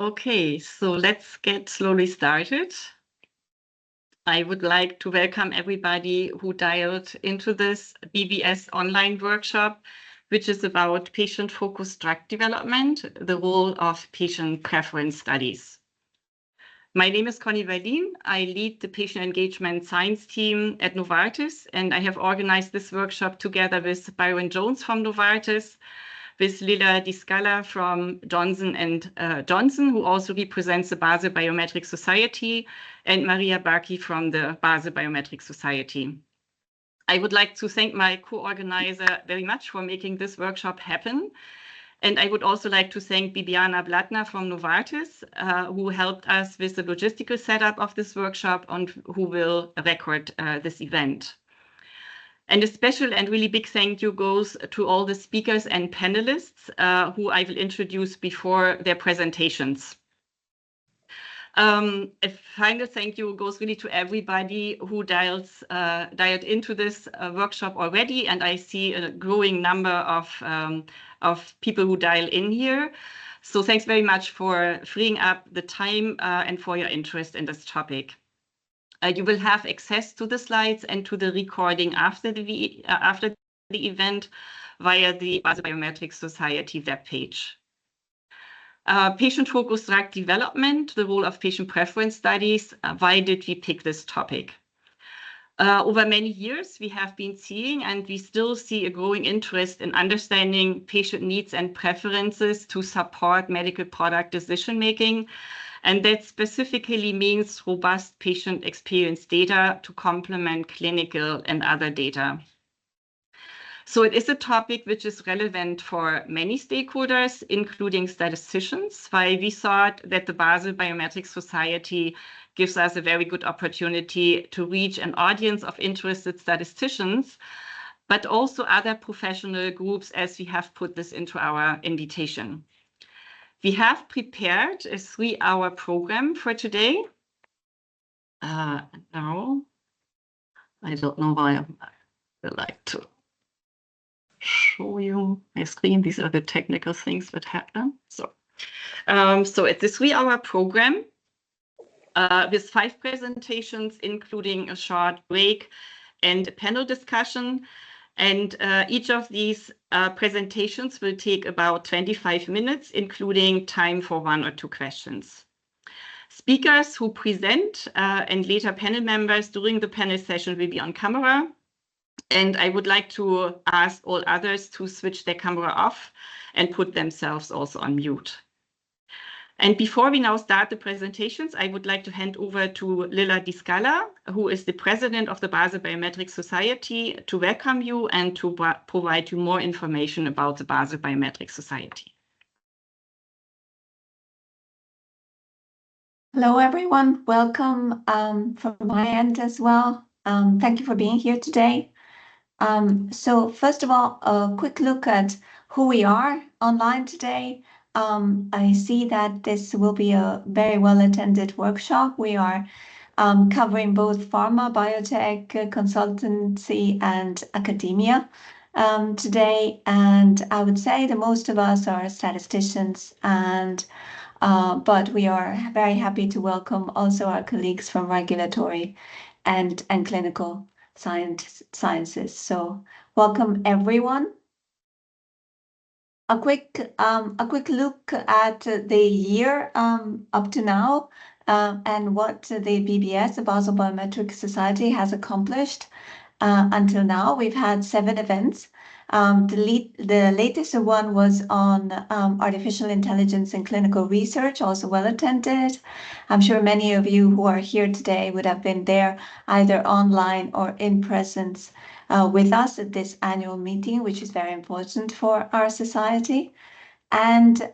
Okay, so let's get slowly started. I would like to welcome everybody who dialed into this BBS online workshop, which is about patient-focused drug development, the role of patient preference studies. My name is Conny Berlin. I lead the patient engagement science team at Novartis, and I have organized this workshop together with Byron Jones from Novartis, with Lila Di Scala from Johnson & Johnson, who also represents the Basel Biometric Society, and Maria Barkey from the Basel Biometric Society. I would like to thank my co-organizer very much for making this workshop happen. And I would also like to thank Bibiana Blatner from Novartis, who helped us with the logistical setup of this workshop and who will record this event. And a special and really big thank you goes to all the speakers and panelists who I will introduce before their presentations. A final thank you goes really to everybody who dialed into this workshop already, and I see a growing number of people who dial in here. So thanks very much for freeing up the time and for your interest in this topic. You will have access to the slides and to the recording after the event via the Basel Biometric Society webpage. Patient-focused drug development, the role of patient preference studies. Why did we pick this topic? Over many years, we have been seeing, and we still see, a growing interest in understanding patient needs and preferences to support medical product decision-making. And that specifically means robust patient experience data to complement clinical and other data. So it is a topic which is relevant for many stakeholders, including statisticians, why we thought that the Basel Biometric Society gives us a very good opportunity to reach an audience of interested statisticians, but also other professional groups, as we have put this into our invitation. We have prepared a 3-hour program for today. Now, I don't know why I would like to show you my screen. These are the technical things that happen. So it's a 3-hour program with 5 presentations, including a short break and a panel discussion. And each of these presentations will take about 25 minutes, including time for 1 or 2 questions. Speakers who present and later panel members during the panel session will be on camera. And I would like to ask all others to switch their camera off and put themselves also on mute. And before we now start the presentations, I would like to hand over to Lila Di Scala, who is the president of the Basel Biometric Society, to welcome you and to provide you more information about the Basel Biometric Society. Hello, everyone. Welcome from my end as well. Thank you for being here today. So first of all, a quick look at who we are online today. I see that this will be a very well-attended workshop. We are covering both pharma, biotech, consultancy, and academia today. And I would say that most of us are statisticians, and but we are very happy to welcome also our colleagues from regulatory and clinical sciences. So welcome, everyone. A quick look at the year up to now and what the BBS, the Basel Biometric Society, has accomplished until now. We've had 7 events. The latest one was on artificial intelligence and clinical research, also well attended. I'm sure many of you who are here today would have been there either online or in presence with us at this annual meeting, which is very important for our society. And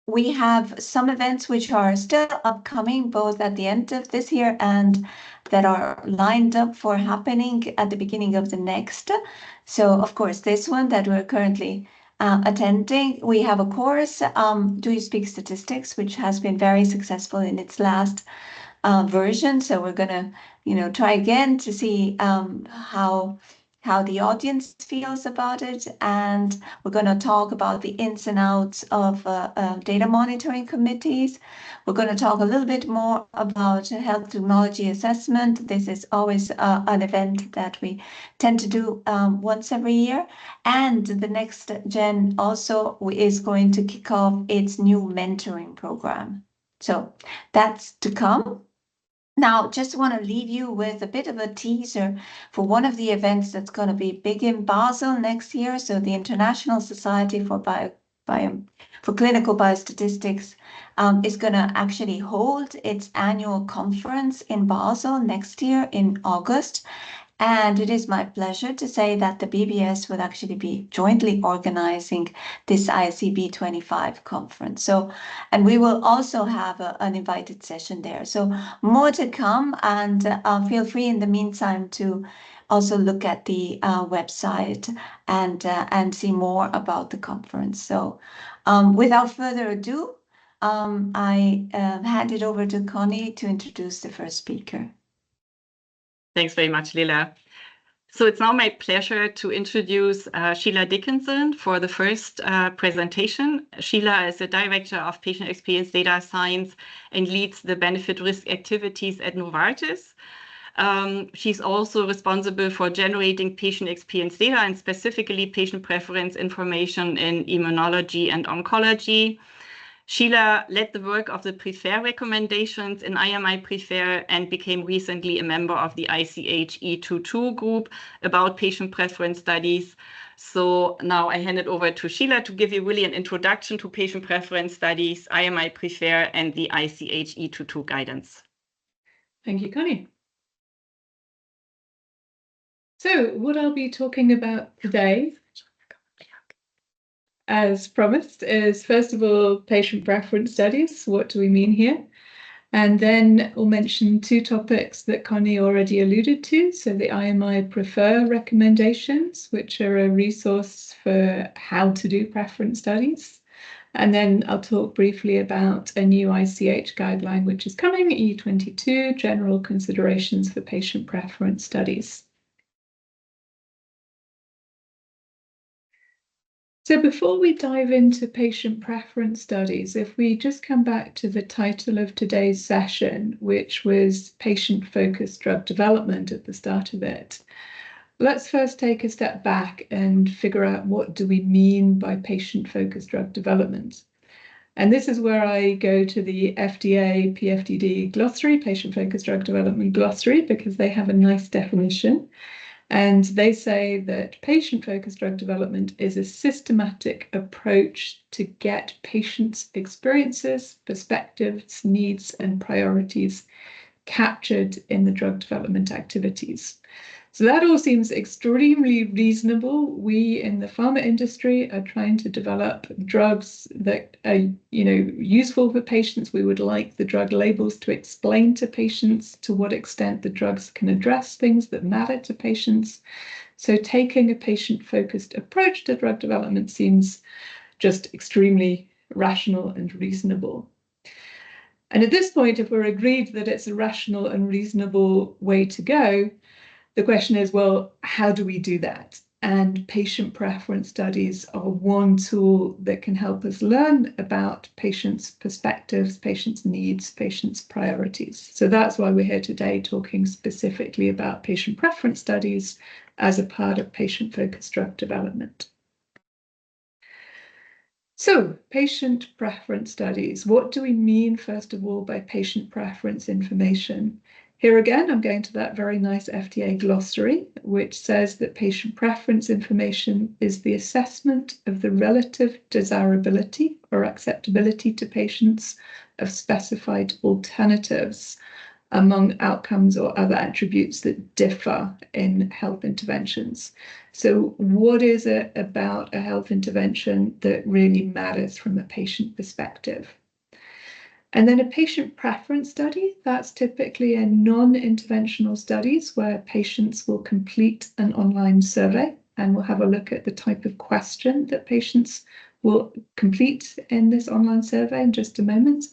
we have some events which are still upcoming, both at the end of this year and that are lined up for happening at the beginning of the next. So, of course, this one that we're currently attending, we have a course, Do You Speak Statistics, which has been very successful in its last version. So we're going to, try again to see how how the audience feels about it, and we're going to talk about the ins and outs of data monitoring committees. We're going to talk a little bit more about health technology assessment. This is always an event that we tend to do once every year. And the next gen also is going to kick off its new mentoring program. So that's to come. Now, just want to leave you with a bit of a teaser for one of the events that's going to be big in Basel next year. So the International Society for Clinical Biostatistics is going to actually hold its annual conference in Basel next year in August. And it is my pleasure to say that the BBS will actually be jointly organizing this ICB 25 conference. So, and we will also have an invited session there. So more to come, and feel free in the meantime to also look at the website and see more about the conference. So without further ado, I hand it over to Connie to introduce the first speaker. Thanks very much, Lila. So it's now my pleasure to introduce Sheila Dickinson for the first presentation. Sheila is the Director of Patient Experience Data Science and leads the benefit risk activities at Novartis. She's also responsible for generating patient experience data and specifically patient preference information in immunology and oncology. Sheila led the work of the PREFARE recommendations in IMI PREFARE and became recently a member of the ICH E22 group about patient preference studies. So now I hand it over to Sheila to give you really an introduction to patient preference studies, IMI PREFARE, and the ICH E22 guidance. Thank you, Connie. So what I'll be talking about today, as promised, is first of all, patient preference studies. What do we mean here? And then we'll mention two topics that Connie already alluded to. So the IMI PREFARE recommendations, which are a resource for how to do preference studies. And then I'll talk briefly about a new ICH guideline, which is coming, E22, General Considerations for Patient Preference Studies. So before we dive into patient preference studies, if we just come back to the title of today's session, which was patient-focused drug development at the start of it, let's first take a step back and figure out what do we mean by patient-focused drug development. And this is where I go to the FDA PFDD glossary, patient-focused drug development glossary, because they have a nice definition. And they say that patient-focused drug development is a systematic approach to get patients' experiences, perspectives, needs, and priorities captured in the drug development activities. So that all seems extremely reasonable. We in the pharma industry are trying to develop drugs that are, useful for patients. We would like the drug labels to explain to patients to what extent the drugs can address things that matter to patients. So taking a patient-focused approach to drug development seems just extremely rational and reasonable. And at this point, if we're agreed that it's a rational and reasonable way to go, the question is, well, how do we do that? And patient preference studies are one tool that can help us learn about patients' perspectives, patients' needs, patients' priorities. So that's why we're here today talking specifically about patient preference studies as a part of patient-focused drug development. So, patient preference studies. What do we mean, first of all, by patient preference information? Here again, I'm going to that very nice FDA glossary, which says that patient preference information is the assessment of the relative desirability or acceptability to patients of specified alternatives among outcomes or other attributes that differ in health interventions. So what is it about a health intervention that really matters from a patient perspective? And then a patient preference study, that's typically a non-interventional studies where patients will complete an online survey, and we'll have a look at the type of question that patients will complete in this online survey in just a moment.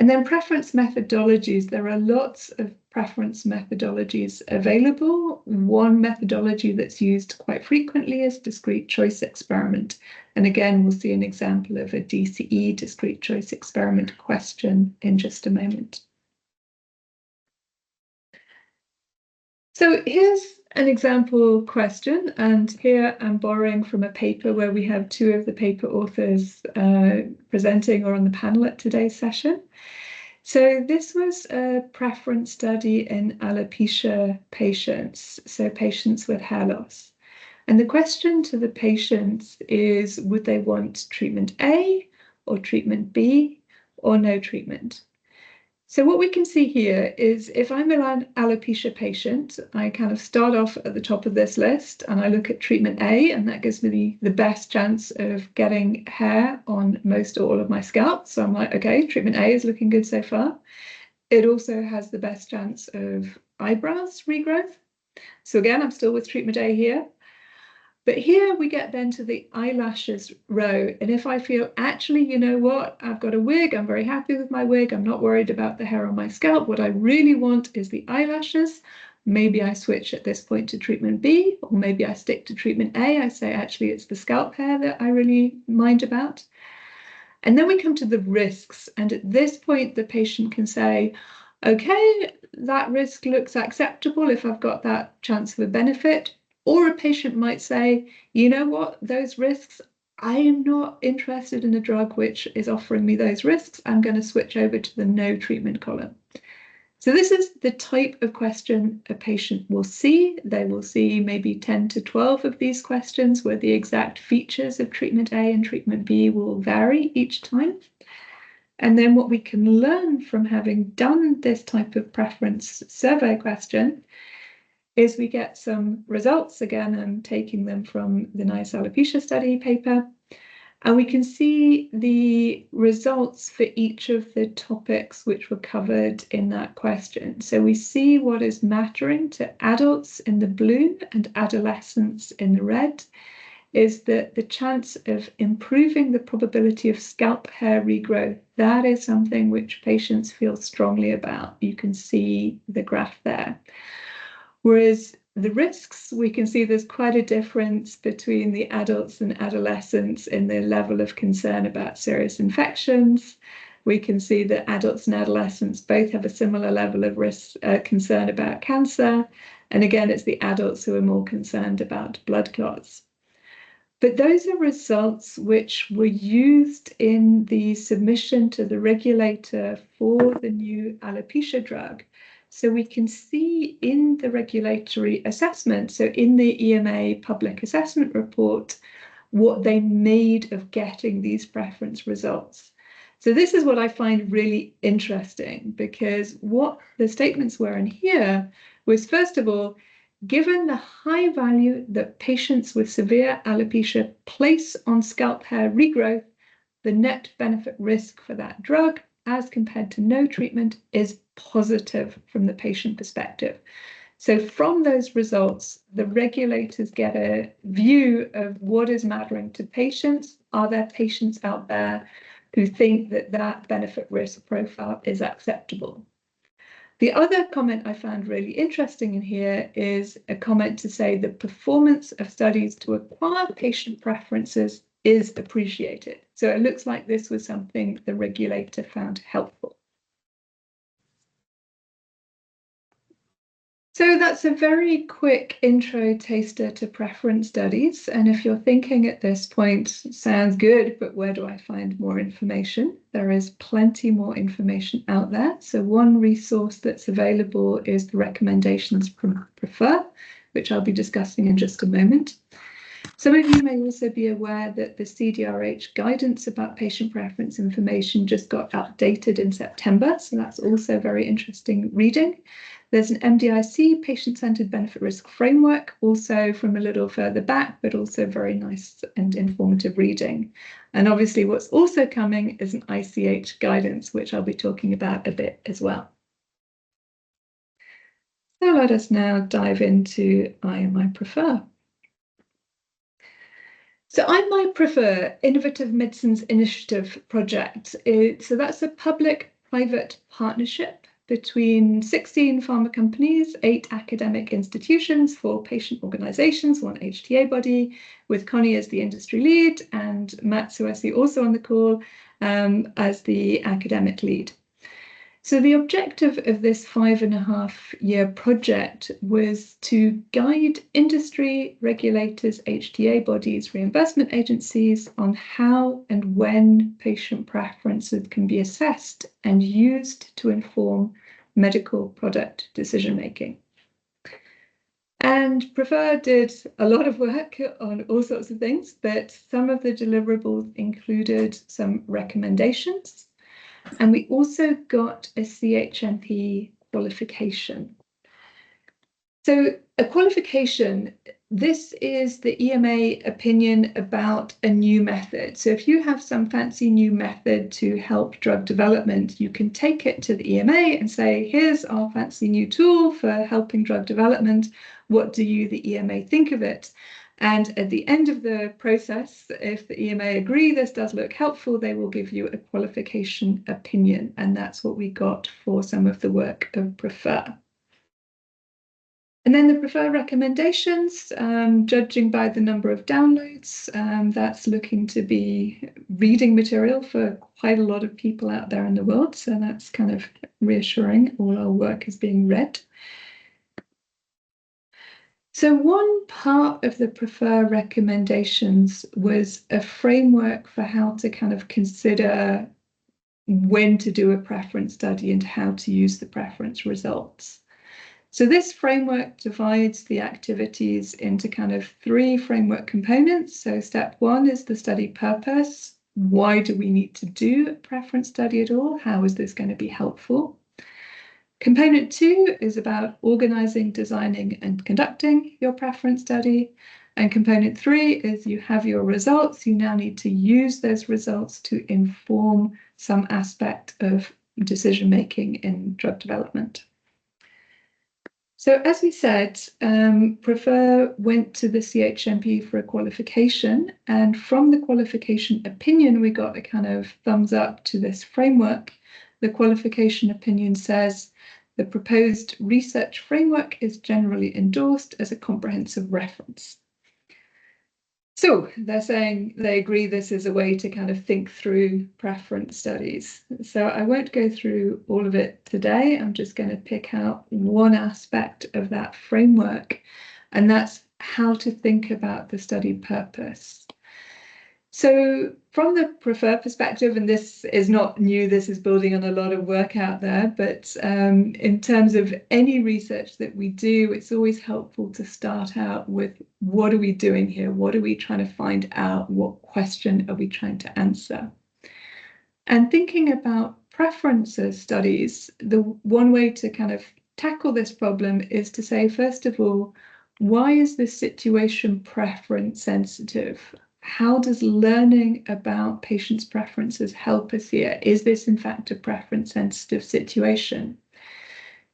And then preference methodologies, there are lots of preference methodologies available. One methodology that's used quite frequently is discrete choice experiment. And again, we'll see an example of a DCE, discrete choice experiment question in just a moment. So here's an example question, and here I'm borrowing from a paper where we have two of the paper authors presenting or on the panel at today's session. So this was a preference study in alopecia patients, so patients with hair loss. And the question to the patients is, would they want treatment A or treatment B or no treatment? So what we can see here is if I'm an alopecia patient, I kind of start off at the top of this list and I look at treatment A, and that gives me the best chance of getting hair on most or all of my scalp. So I'm like, okay, treatment A is looking good so far. It also has the best chance of eyebrows regrowth. So again, I'm still with treatment A here. But here we get then to the eyelashes row. And if I feel, actually, you know what, I've got a wig, I'm very happy with my wig, I'm not worried about the hair on my scalp, what I really want is the eyelashes, maybe I switch at this point to treatment B, or maybe I stick to treatment A. I say, actually, it's the scalp hair that I really mind about. And then we come to the risks. And at this point, the patient can say, okay, that risk looks acceptable if I've got that chance of a benefit. Or a patient might say, you know what, those risks, I am not interested in a drug which is offering me those risks. I'm going to switch over to the no treatment column. So this is the type of question a patient will see. They will see maybe 10 to 12 of these questions where the exact features of treatment A and treatment B will vary each time. And then what we can learn from having done this type of preference survey question is we get some results. Again, I'm taking them from the NICE alopecia study paper. And we can see the results for each of the topics which were covered in that question. So we see what is mattering to adults in the blue and adolescents in the red is that the chance of improving the probability of scalp hair regrowth, that is something which patients feel strongly about. You can see the graph there. Whereas the risks, we can see there's quite a difference between the adults and adolescents in the level of concern about serious infections. We can see that adults and adolescents both have a similar level of risk, concern about cancer. And again, it's the adults who are more concerned about blood clots. But those are results which were used in the submission to the regulator for the new alopecia drug. So we can see in the regulatory assessment, so in the EMA public assessment report, what they made of getting these preference results. So this is what I find really interesting, because what the statements were in here was, first of all, given the high value that patients with severe alopecia place on scalp hair regrowth, the net benefit risk for that drug as compared to no treatment is positive from the patient perspective. So from those results, the regulators get a view of what is mattering to patients. Are there patients out there who think that that benefit risk profile is acceptable? The other comment I found really interesting in here is a comment to say the performance of studies to acquire patient preferences is appreciated. So it looks like this was something the regulator found helpful. So that's a very quick intro taster to preference studies. And if you're thinking at this point, sounds good, but where do I find more information? There is plenty more information out there. So one resource that's available is the recommendations from Prefer, which I'll be discussing in just a moment. Some of you may also be aware that the CDRH guidance about patient preference information just got updated in September, so that's also very interesting reading. There's an MDIC, patient-centered benefit risk framework, also from a little further back, but also very nice and informative reading. And obviously what's also coming is an ICH guidance, which I'll be talking about a bit as well. So let us now dive into I Might Prefer. So I Might Prefer Innovative Medicines Initiative project. So that's a public public-private partnership between 16 pharma companies, 8 academic institutions, 4 patient organizations, 1 HTA body, with Connie as the industry lead and Matt Suesi also on the call as the academic lead. So the objective of this 5.5-year project was to guide industry, regulators, HTA bodies, reimbursement agencies on how and when patient preferences can be assessed and used to inform medical product decision-making. And Prefer did a lot of work on all sorts of things, but some of the deliverables included some recommendations. And we also got a CHMP qualification. So a qualification, this is the EMA opinion about a new method. So if you have some fancy new method to help drug development, you can take it to the EMA and say, here's our fancy new tool for helping drug development. What do you, the EMA, think of it? And at the end of the process, if the EMA agree this does look helpful, they will give you a qualification opinion. And that's what we got for some of the work of Prefer. And then the Prefer recommendations, judging by the number of downloads, that's looking to be reading material for quite a lot of people out there in the world. So that's kind of reassuring. All our work is being read. So one part of the Prefer recommendations was a framework for how to kind of consider when to do a preference study and how to use the preference results. So this framework divides the activities into kind of 3 framework components. So step 1 is the study purpose. Why do we need to do a preference study at all? How is this going to be helpful? Component 2 is about organizing, designing, and conducting your preference study. And component 3 is you have your results. You now need to use those results to inform some aspect of decision-making in drug development. So as we said, Prefer went to the CHMP for a qualification, and from the qualification opinion, we got a kind of thumbs up to this framework. The qualification opinion says the proposed research framework is generally endorsed as a comprehensive reference. So they're saying they agree this is a way to kind of think through preference studies. So I won't go through all of it today. I'm just going to pick out one aspect of that framework, and that's how to think about the study purpose. So from the Prefer perspective, and this is not new, this is building on a lot of work out there, but in terms of any research that we do, it's always helpful to start out with what are we doing here? What are we trying to find out? What question are we trying to answer? And thinking about preferences studies, the one way to kind of tackle this problem is to say, first of all, why is this situation preference sensitive? How does learning about patients' preferences help us here? Is this, in fact, a preference-sensitive situation?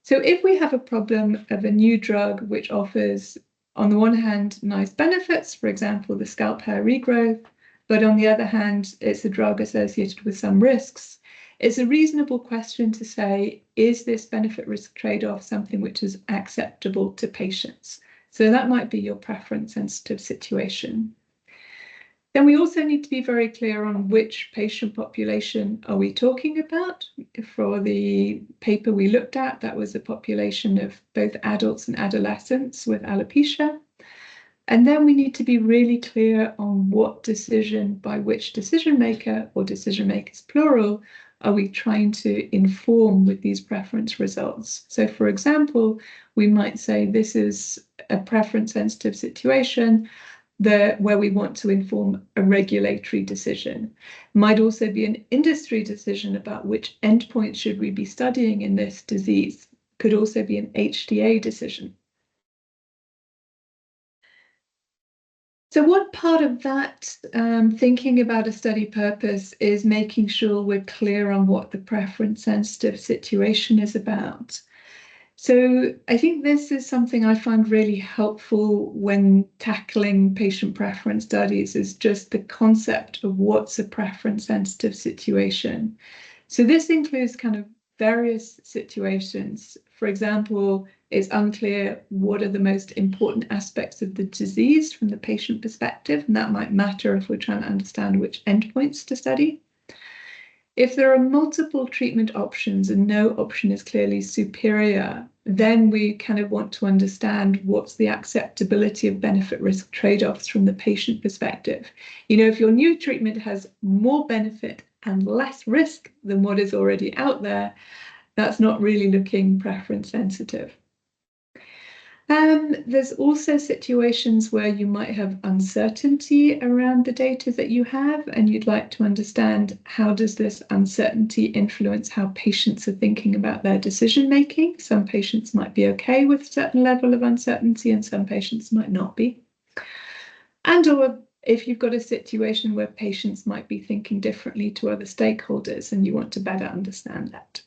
So if we have a problem of a new drug which offers, on the one hand, nice benefits, for example, the scalp hair regrowth, but on the other hand, it's a drug associated with some risks, it's a reasonable question to say, is this benefit-risk trade-off something which is acceptable to patients? So that might be your preference-sensitive situation. Then we also need to be very clear on which patient population are we talking about. For the paper we looked at, that was a population of both adults and adolescents with alopecia. And then we need to be really clear on what decision by which decision maker, or decision makers plural, are we trying to inform with these preference results. So for example, we might say this is a preference sensitive situation where we want to inform a regulatory decision. Might also be an industry decision about which endpoint should we be studying in this disease. Could also be an HTA decision. So one part of that thinking about a study purpose is making sure we're clear on what the preference sensitive situation is about. So I think this is something I find really helpful when tackling patient preference studies, is just the concept of what's a preference sensitive situation. So this includes kind of various situations. For example, it's unclear what are the most important aspects of the disease from the patient perspective, and that might matter if we're trying to understand which endpoints to study. If there are multiple treatment options and no option is clearly superior, then we kind of want to understand what's the acceptability of benefit-risk trade-offs from the patient perspective. You know, if your new treatment has more benefit and less risk than what is already out there, that's not really looking preference sensitive. There's also situations where you might have uncertainty around the data that you have, and you'd like to understand how does this uncertainty influence how patients are thinking about their decision making. Some patients might be okay with a certain level of uncertainty, and some patients might not be. And or if you've got a situation where patients might be thinking differently to other stakeholders, and you want to better understand that.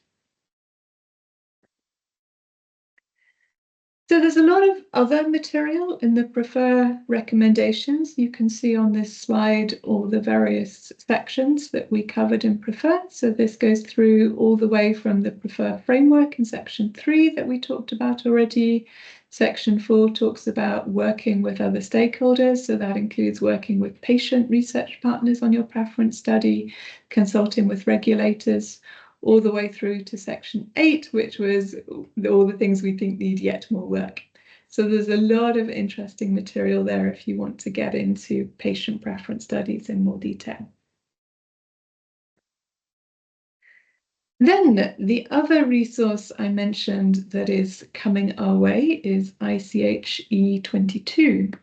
So there's a lot of other material in the prefer recommendations. You can see on this slide all the various sections that we covered in prefer. So this goes through all the way from the prefer framework in section 3 that we talked about already. Section 4 talks about working with other stakeholders. So that includes working with patient research partners on your preference study, consulting with regulators, all the way through to section 8, which was all the things we think need yet more work. So there's a lot of interesting material there if you want to get into patient preference studies in more detail. Then the other resource I mentioned that is coming our way is ICH E22.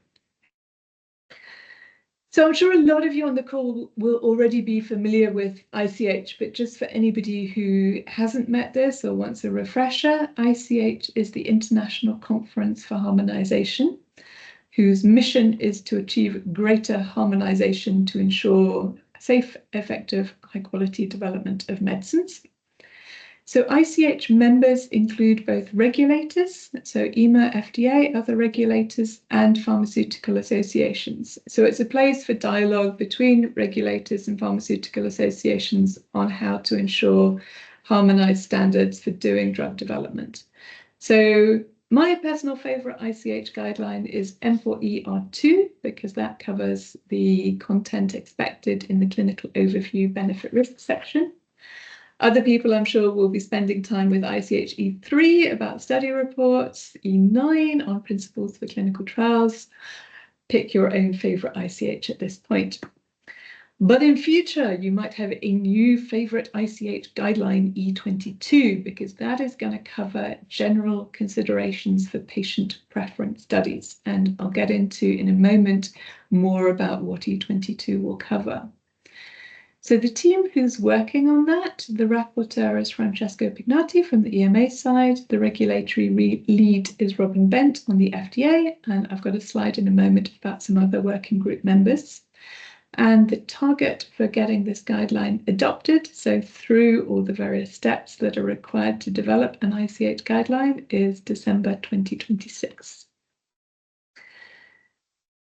So I'm sure a lot of you on the call will already be familiar with ICH, but just for anybody who hasn't met this or wants a refresher, ICH is the International Conference for Harmonization, whose mission is to achieve greater harmonization to ensure safe, effective, high-quality development of medicines. So ICH members include both regulators, so EMA, FDA, other regulators, and pharmaceutical associations. So it's a place for dialogue between regulators and pharmaceutical associations on how to ensure harmonized standards for doing drug development. So my personal favorite ICH guideline is M4ER2 because that covers the content expected in the clinical overview benefit risk section. Other people, I'm sure, will be spending time with ICH E3 about study reports, E9 on principles for clinical trials. Pick your own favorite ICH at this point. But in future, you might have a new favorite ICH guideline, E22, because that is going to cover general considerations for patient preference studies. And I'll get into in a moment more about what E22 will cover. So the team who's working on that, the rapporteur is Francesco Pignati from the EMA side, the regulatory lead is Robin Bent on the FDA, and I've got a slide in a moment about some other working group members. And the target for getting this guideline adopted, so through all the various steps that are required to develop an ICH guideline, is December 2026.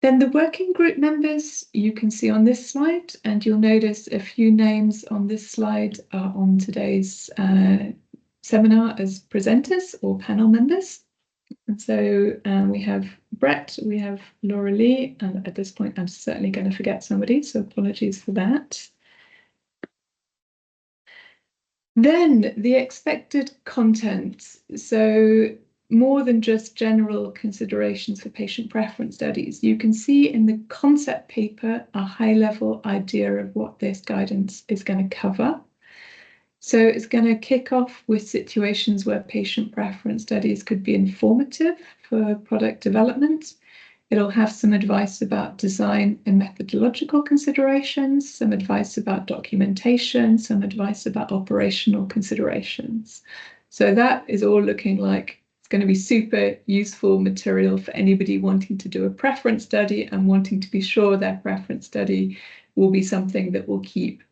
Then the working group members you can see on this slide, and you'll notice a few names on this slide are on today's seminar as presenters or panel members. And so we have Brett, we have Laura Lee, and at this point I'm certainly going to forget somebody, so apologies for that. Then the expected content. So more than just general considerations for patient preference studies, you can see in the concept paper a high-level idea of what this guidance is going to cover. So it's going to kick off with situations where patient preference studies could be informative for product development. It'll have some advice about design and methodological considerations, some advice about documentation, some advice about operational considerations. So that is all looking like it's going to be super useful material for anybody wanting to do a preference study and wanting to be sure their preference study will be something that will keep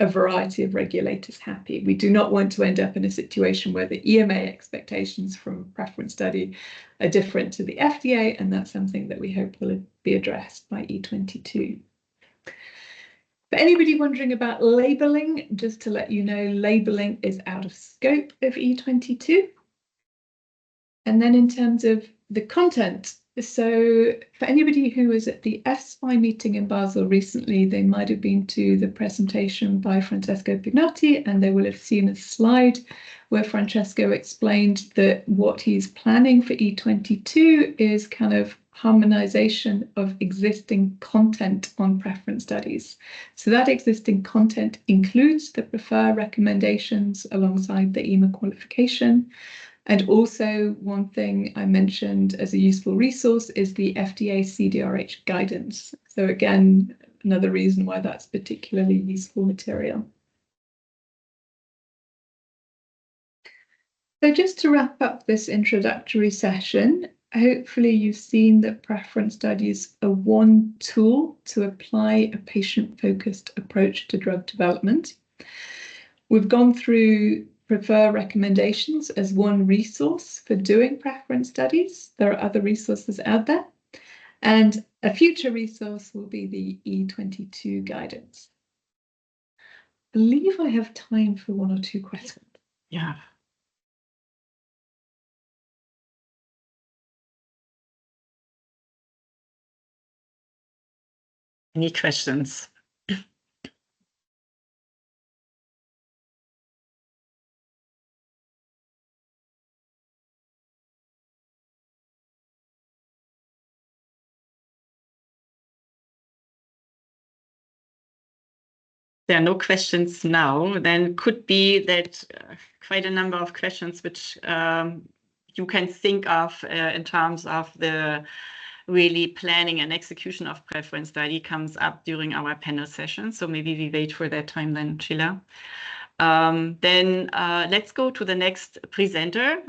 a variety of regulators happy. We do not want to end up in a situation where the EMA expectations from a preference study are different to the FDA, and that's something that we hope will be addressed by E22. For anybody wondering about labeling, just to let you know, labeling is out of scope of E22. And then in terms of the content, so for anybody who was at the ESPI meeting in Basel recently, they might have been to the presentation by Francesco Pignatti, and they will have seen a slide where Francesco explained that what he's planning for E22 is kind of harmonization of existing content on preference studies. So that existing content includes the prefer recommendations alongside the EMA qualification. And also one thing I mentioned as a useful resource is the FDA CDRH guidance. So again, another reason why that's particularly useful material. So just to wrap up this introductory session, hopefully you've seen that preference studies are one tool to apply a patient-focused approach to drug development. We've gone through prefer recommendations as one resource for doing preference studies. There are other resources out there. And a future resource will be the E22 guidance. I believe I have time for one or two questions. Yeah. Any questions? There are no questions now, then could be that quite a number of questions which you can think of in terms of the really planning and execution of preference study comes up during our panel session. So maybe we wait for that time then, Sheila. Then let's go to the next presenter.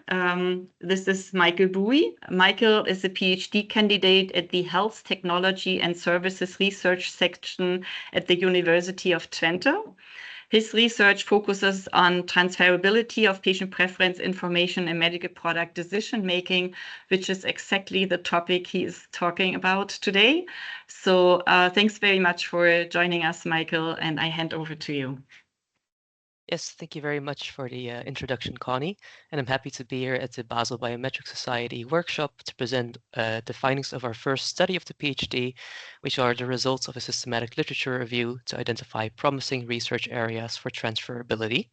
This is Michael Bowie. Michael is a PhD candidate at the Health Technology and Services Research section at the University of Twente. His research focuses on transferability of patient preference information in medical product decision-making, which is exactly the topic he is talking about today. So thanks very much for joining us, Michael, and I hand over to you. Yes, thank you very much for the introduction, Connie. And I'm happy to be here at the Basel Biometric Society workshop to present the findings of our first study of the PhD, which are the results of a systematic literature review to identify promising research areas for transferability.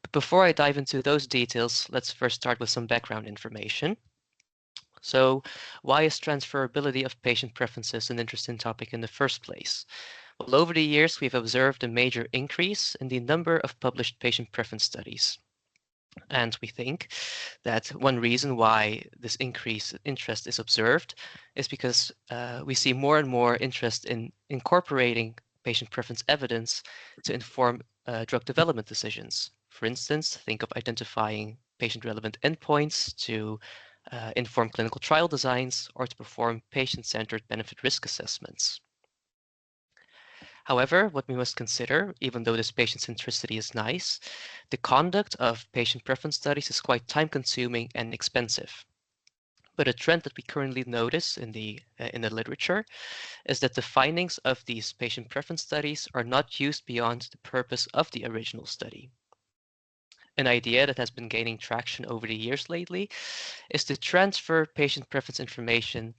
But before I dive into those details, let's first start with some background information. So, why is transferability of patient preferences an interesting topic in the first place? Well, over the years, we've observed a major increase in the number of published patient preference studies. And we think that one reason why this increased interest is observed is because we see more and more interest in incorporating patient preference evidence to inform drug development decisions. For instance, think of identifying patient-relevant endpoints to inform clinical trial designs or to perform patient-centered benefit-risk assessments. However, what we must consider, even though this patient centricity is nice, the conduct of patient preference studies is quite time-consuming and expensive. But a trend that we currently notice in the literature is that the findings of these patient preference studies are not used beyond the purpose of the original study. An idea that has been gaining traction over the years lately is to transfer patient preference information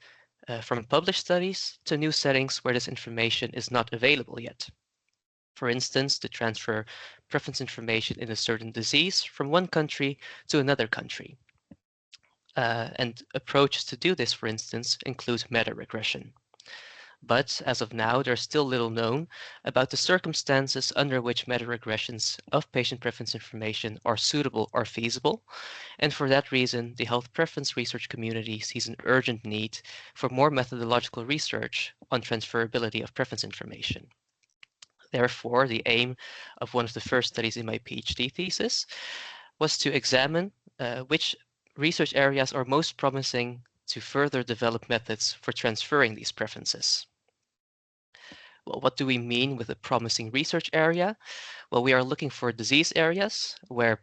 from published studies to new settings where this information is not available yet. For instance, to transfer preference information in a certain disease from one country to another country. And approaches to do this, for instance, include meta-regression. But as of now, there's still little known about the circumstances under which meta-regressions of patient preference information are suitable or feasible. And for that reason, the health preference research community sees an urgent need for more methodological research on transferability of preference information. Therefore, the aim of one of the first studies in my PhD thesis was to examine which research areas are most promising to further develop methods for transferring these preferences. Well, what do we mean with a promising research area? Well, we are looking for disease areas where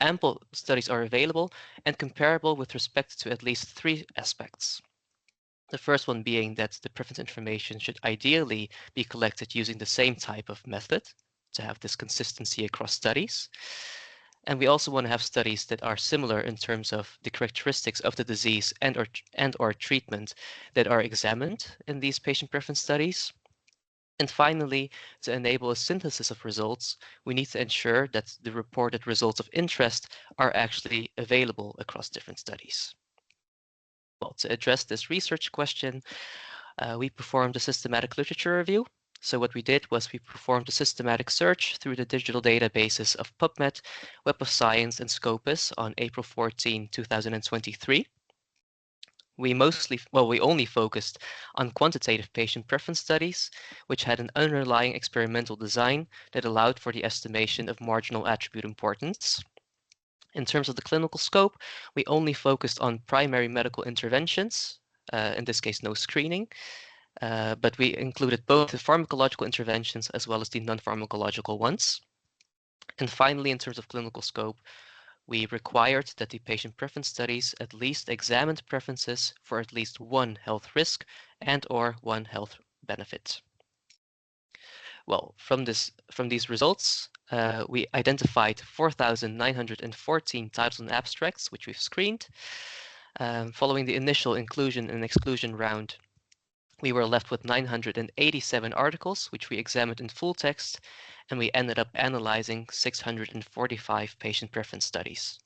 ample studies are available and comparable with respect to at least three aspects. The first one being that the preference information should ideally be collected using the same type of method to have this consistency across studies. And we also want to have studies that are similar in terms of the characteristics of the disease and or treatment that are examined in these patient preference studies. And finally, to enable a synthesis of results, we need to ensure that the reported results of interest are actually available across different studies. Well, to address this research question, we performed a systematic literature review. So what we did was we performed a systematic search through the digital databases of PubMed, Web of Science, and Scopus on April 14, 2023. We only focused on quantitative patient preference studies, which had an underlying experimental design that allowed for the estimation of marginal attribute importance. In terms of the clinical scope, we only focused on primary medical interventions, in this case, no screening, but we included both the pharmacological interventions as well as the non-pharmacological ones. And finally, in terms of clinical scope, we required that the patient preference studies at least examined preferences for at least one health risk and/or one health benefit. Well, from these results, we identified 4,914 titles and abstracts, which we've screened. Following the initial inclusion and exclusion round, we were left with 987 articles, which we examined in full text, and we ended up analyzing 645 patient preference studies.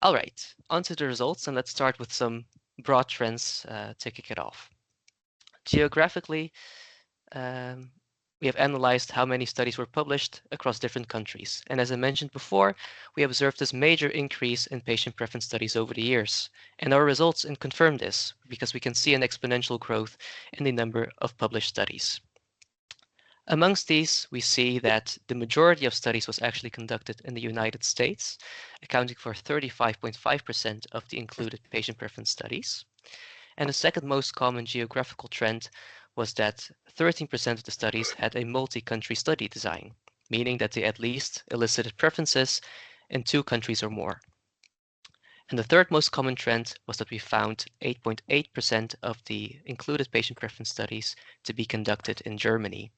All right, on to the results, and let's start with some broad trends to kick it off. Geographically, we have analyzed how many studies were published across different countries. And as I mentioned before, we observed this major increase in patient preference studies over the years. And our results confirm this because we can see an exponential growth in the number of published studies. Amongst these, we see that the majority of studies was actually conducted in the United States, accounting for 35.5% of the included patient preference studies. And the second most common geographical trend was that 13% of the studies had a multi-country study design, meaning that they at least elicited preferences in 2 countries or more. And the third most common trend was that we found 8.8% of the included patient preference studies to be conducted in Germany.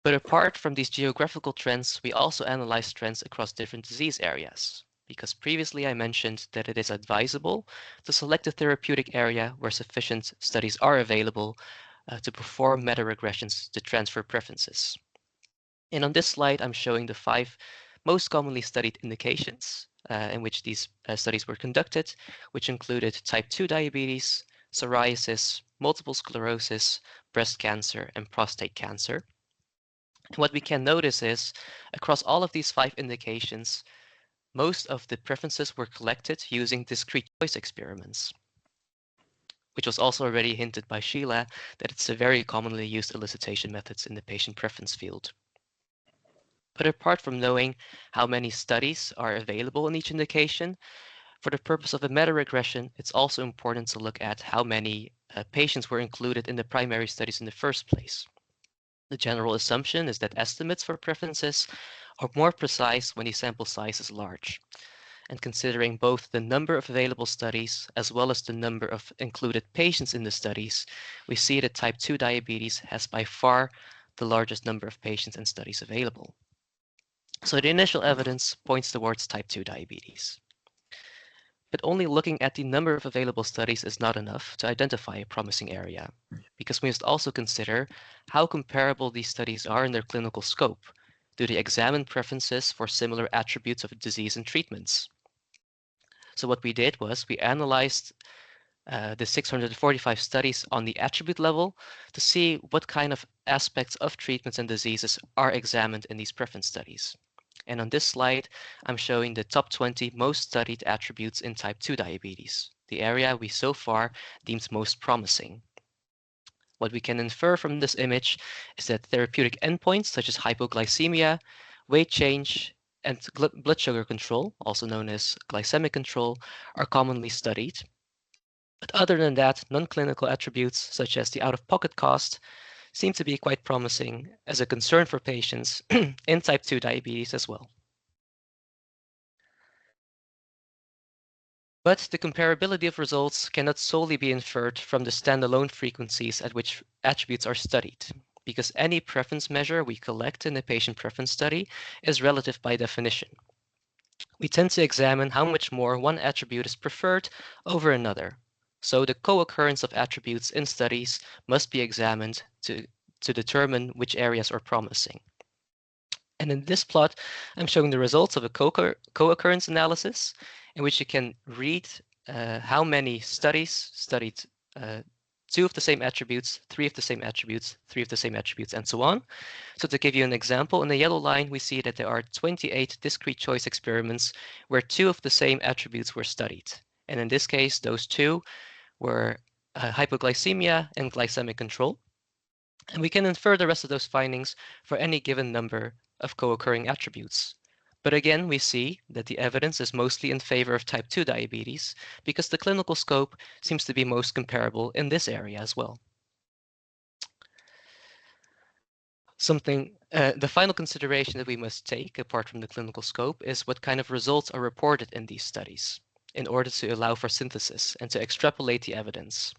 But apart from these geographical trends, we also analyzed trends across different disease areas, because previously I mentioned that it is advisable to select a therapeutic area where sufficient studies are available to perform meta-regressions to transfer preferences. And on this slide, I'm showing the 5 most commonly studied indications in which these studies were conducted, which included type 2 diabetes, psoriasis, multiple sclerosis, breast cancer, and prostate cancer. And what we can notice is, across all of these 5 indications, most of the preferences were collected using discrete choice experiments, which was also already hinted by Sheila that it's a very commonly used elicitation methods in the patient preference field. But apart from knowing how many studies are available in each indication, for the purpose of a meta-regression, it's also important to look at how many patients were included in the primary studies in the first place. The general assumption is that estimates for preferences are more precise when the sample size is large. And considering both the number of available studies as well as the number of included patients in the studies, we see that type 2 diabetes has by far the largest number of patients and studies available. So the initial evidence points towards type 2 diabetes. But only looking at the number of available studies is not enough to identify a promising area, because we must also consider how comparable these studies are in their clinical scope. Do they examine preferences for similar attributes of disease and treatments? So what we did was we analyzed the 645 studies on the attribute level to see what kind of aspects of treatments and diseases are examined in these preference studies. And on this slide, I'm showing the top 20 most studied attributes in type 2 diabetes, the area we so far deemed most promising. What we can infer from this image is that therapeutic endpoints such as hypoglycemia, weight change, and blood sugar control, also known as glycemic control, are commonly studied. But other than that, non-clinical attributes such as the out-of-pocket cost seem to be quite promising as a concern for patients in type 2 diabetes as well. But the comparability of results cannot solely be inferred from the standalone frequencies at which attributes are studied, because any preference measure we collect in a patient preference study is relative by definition. We tend to examine how much more one attribute is preferred over another. So the co-occurrence of attributes in studies must be examined to determine which areas are promising. And in this plot, I'm showing the results of a co-occurrence analysis in which you can read how many studies studied 2 of the same attributes, 3 of the same attributes, 3 of the same attributes, and so on. So to give you an example, in the yellow line, we see that there are 28 discrete choice experiments where 2 of the same attributes were studied. And in this case, those 2 were hypoglycemia and glycemic control. And we can infer the rest of those findings for any given number of co-occurring attributes. But again, we see that the evidence is mostly in favor of type 2 diabetes because the clinical scope seems to be most comparable in this area as well. The final consideration that we must take, apart from the clinical scope, is what kind of results are reported in these studies in order to allow for synthesis and to extrapolate the evidence.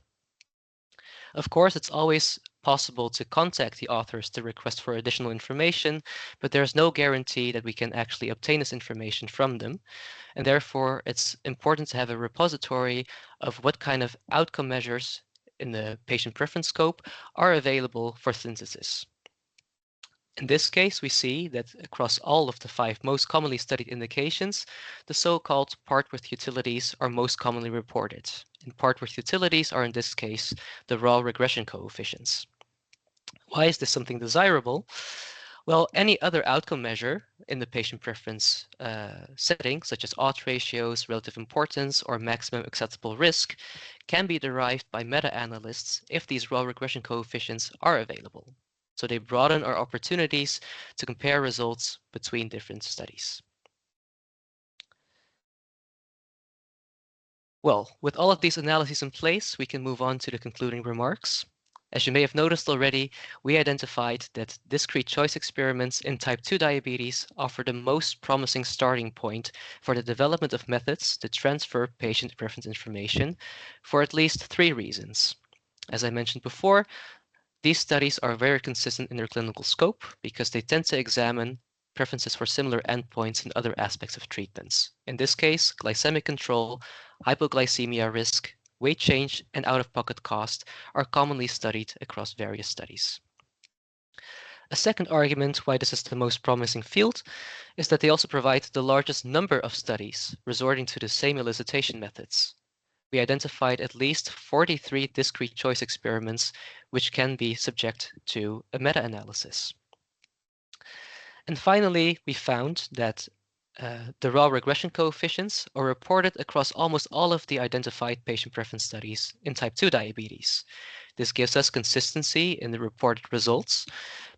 Of course, it's always possible to contact the authors to request for additional information, but there's no guarantee that we can actually obtain this information from them. And therefore, it's important to have a repository of what kind of outcome measures in the patient preference scope are available for synthesis. In this case, we see that across all of the 5 most commonly studied indications, the so-called part-width utilities are most commonly reported. And part-width utilities are in this case the raw regression coefficients. Why is this something desirable? Well, any other outcome measure in the patient preference setting, such as odds ratios, relative importance, or maximum acceptable risk, can be derived by meta-analysts if these raw regression coefficients are available. So they broaden our opportunities to compare results between different studies. Well, with all of these analyses in place, we can move on to the concluding remarks. As you may have noticed already, we identified that discrete choice experiments in type 2 diabetes offer the most promising starting point for the development of methods to transfer patient preference information for at least 3 reasons. As I mentioned before, these studies are very consistent in their clinical scope because they tend to examine preferences for similar endpoints in other aspects of treatments. In this case, glycemic control, hypoglycemia risk, weight change, and out-of-pocket cost are commonly studied across various studies. A second argument why this is the most promising field is that they also provide the largest number of studies resorting to the same elicitation methods. We identified at least 43 discrete choice experiments which can be subject to a meta-analysis. And finally, we found that the raw regression coefficients are reported across almost all of the identified patient preference studies in type 2 diabetes. This gives us consistency in the reported results,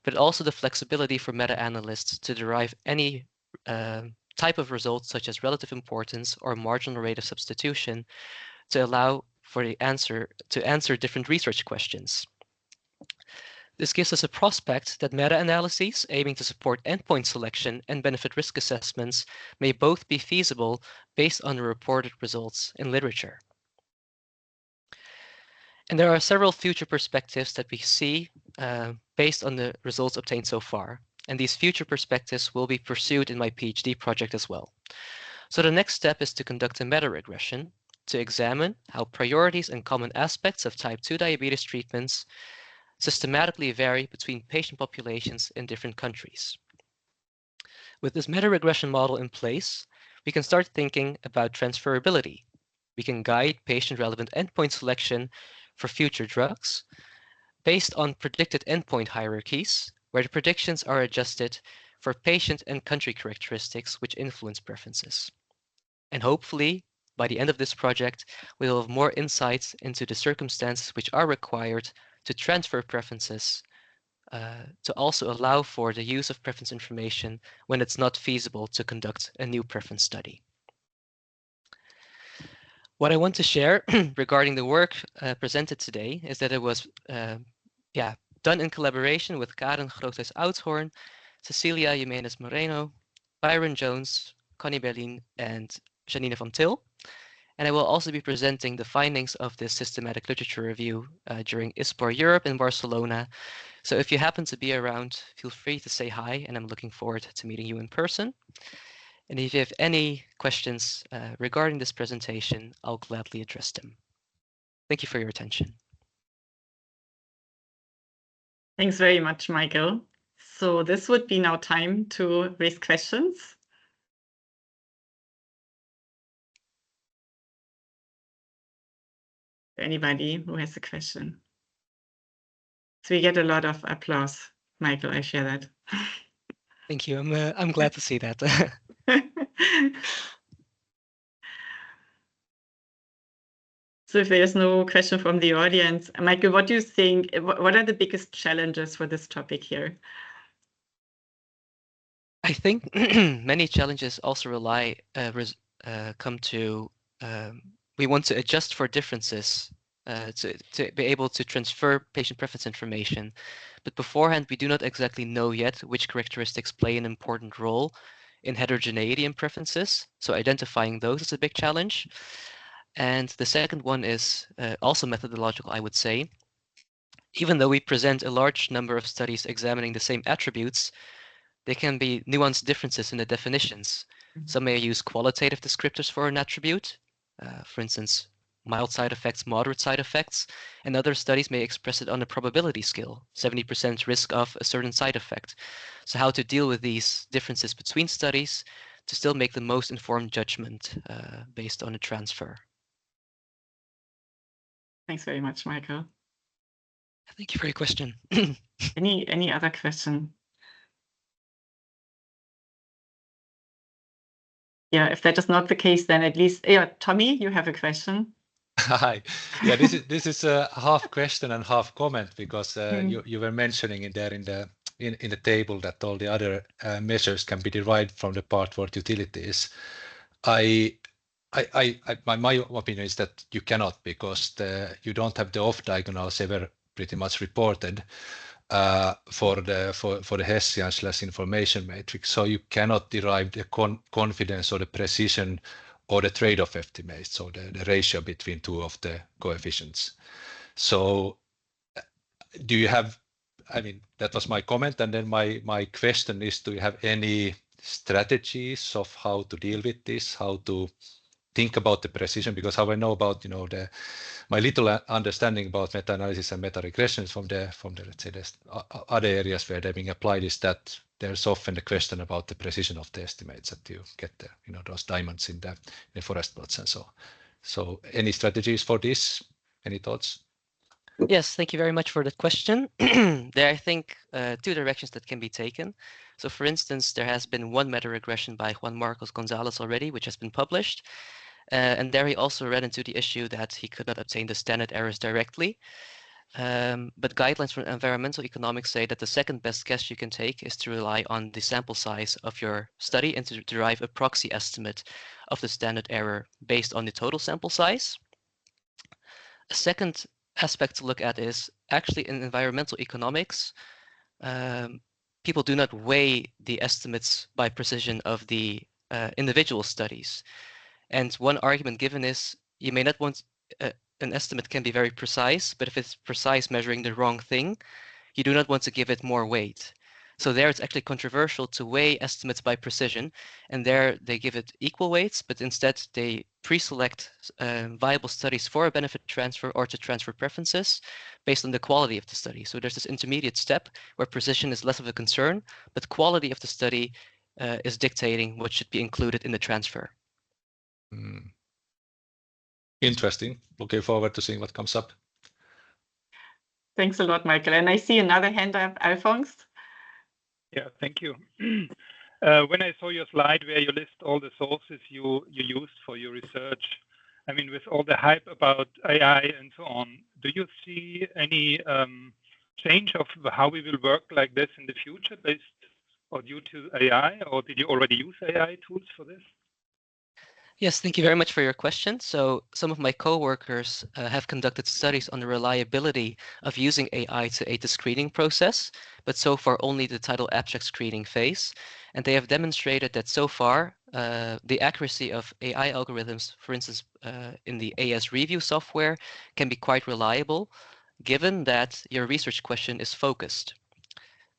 but also the flexibility for meta-analysts to derive any type of results such as relative importance or marginal rate of substitution to allow for the answer to answer different research questions. This gives us a prospect that meta-analyses aiming to support endpoint selection and benefit risk assessments may both be feasible based on the reported results in literature. And there are several future perspectives that we see based on the results obtained so far. And these future perspectives will be pursued in my PhD project as well. So the next step is to conduct a meta-regression to examine how priorities and common aspects of type 2 diabetes treatments systematically vary between patient populations in different countries. With this meta-regression model in place, we can start thinking about transferability. We can guide patient-relevant endpoint selection for future drugs based on predicted endpoint hierarchies, where the predictions are adjusted for patient and country characteristics which influence preferences. And hopefully, by the end of this project, we will have more insights into the circumstances which are required to transfer preferences to also allow for the use of preference information when it's not feasible to conduct a new preference study. What I want to share regarding the work presented today is that it was done in collaboration with Karen Groothuis-Oudshoorn, Cecilia Jimenez Moreno, Byron Jones, Connie Berlin, and Janine van Til. And I will also be presenting the findings of this systematic literature review during ISPOR Europe in Barcelona. So if you happen to be around, feel free to say hi, and I'm looking forward to meeting you in person. And if you have any questions regarding this presentation, I'll gladly address them. Thank you for your attention. Thanks very much, Michael. So this would be now time to raise questions. Anybody who has a question? So we get a lot of applause, Michael, I share that. Thank you. I'm glad to see that. So if there's no question from the audience, Michael, what do you think, what are the biggest challenges for this topic here? I think many challenges also come to we want to adjust for differences to be able to transfer patient preference information. But beforehand, we do not exactly know yet which characteristics play an important role in heterogeneity in preferences. So identifying those is a big challenge. And the second one is also methodological, I would say. Even though we present a large number of studies examining the same attributes, there can be nuanced differences in the definitions. Some may use qualitative descriptors for an attribute, for instance, mild side effects, moderate side effects, and other studies may express it on a probability scale, 70% risk of a certain side effect. So how to deal with these differences between studies to still make the most informed judgment based on a transfer. Thanks very much, Michael. Thank you for your question. Any other question? Yeah, if that is not the case, then at least, yeah, Tommy, you have a question. Hi. Yeah, this is a half question and half comment because you were mentioning in there in the table that all the other measures can be derived from the part for utilities. My opinion is that you cannot because you don't have the off diagonals ever pretty much reported for the Hessian/information matrix. So you cannot derive the confidence or the precision or the trade-off estimates, so the ratio between two of the coefficients. So do you have, I mean, that was my comment. And then my question is, do you have any strategies of how to deal with this, how to think about the precision? Because how I know about, my little understanding about meta-analysis and meta-regressions from the let's say the other areas where they're being applied is that there's often the question about the precision of the estimates that you get the, those diamonds in the forest plots and so on. So any strategies for this? Any thoughts? Yes, thank you very much for the question. There are, I think, two directions that can be taken. So for instance, there has been one meta-regression by Juan Marcos Gonzalez already, which has been published. And there he also ran into the issue that he could not obtain the standard errors directly. But guidelines from environmental economics say that the second best guess you can take is to rely on the sample size of your study and to derive a proxy estimate of the standard error based on the total sample size. A second aspect to look at is actually in environmental economics, people do not weigh the estimates by precision of the individual studies. And one argument given is you may not want an estimate can be very precise, but if it's precise measuring the wrong thing, you do not want to give it more weight. So there it's actually controversial to weigh estimates by precision, and there they give it equal weights, but instead they pre-select viable studies for a benefit transfer or to transfer preferences based on the quality of the study. So there's this intermediate step where precision is less of a concern, but quality of the study is dictating what should be included in the transfer. Interesting. Looking forward to seeing what comes up. Thanks a lot, Michael. And I see another hand up, Alphonse. Yeah, thank you. When I saw your slide where you list all the sources you used for your research, I mean, with all the hype about AI and so on, do you see any change of how we will work like this in the future based or due to AI, or did you already use AI tools for this? Yes, thank you very much for your question. So some of my coworkers have conducted studies on the reliability of using AI to aid the screening process, but so far only the title abstract screening phase. And they have demonstrated that so far the accuracy of AI algorithms, for instance, in the AS review software, can be quite reliable, given that your research question is focused.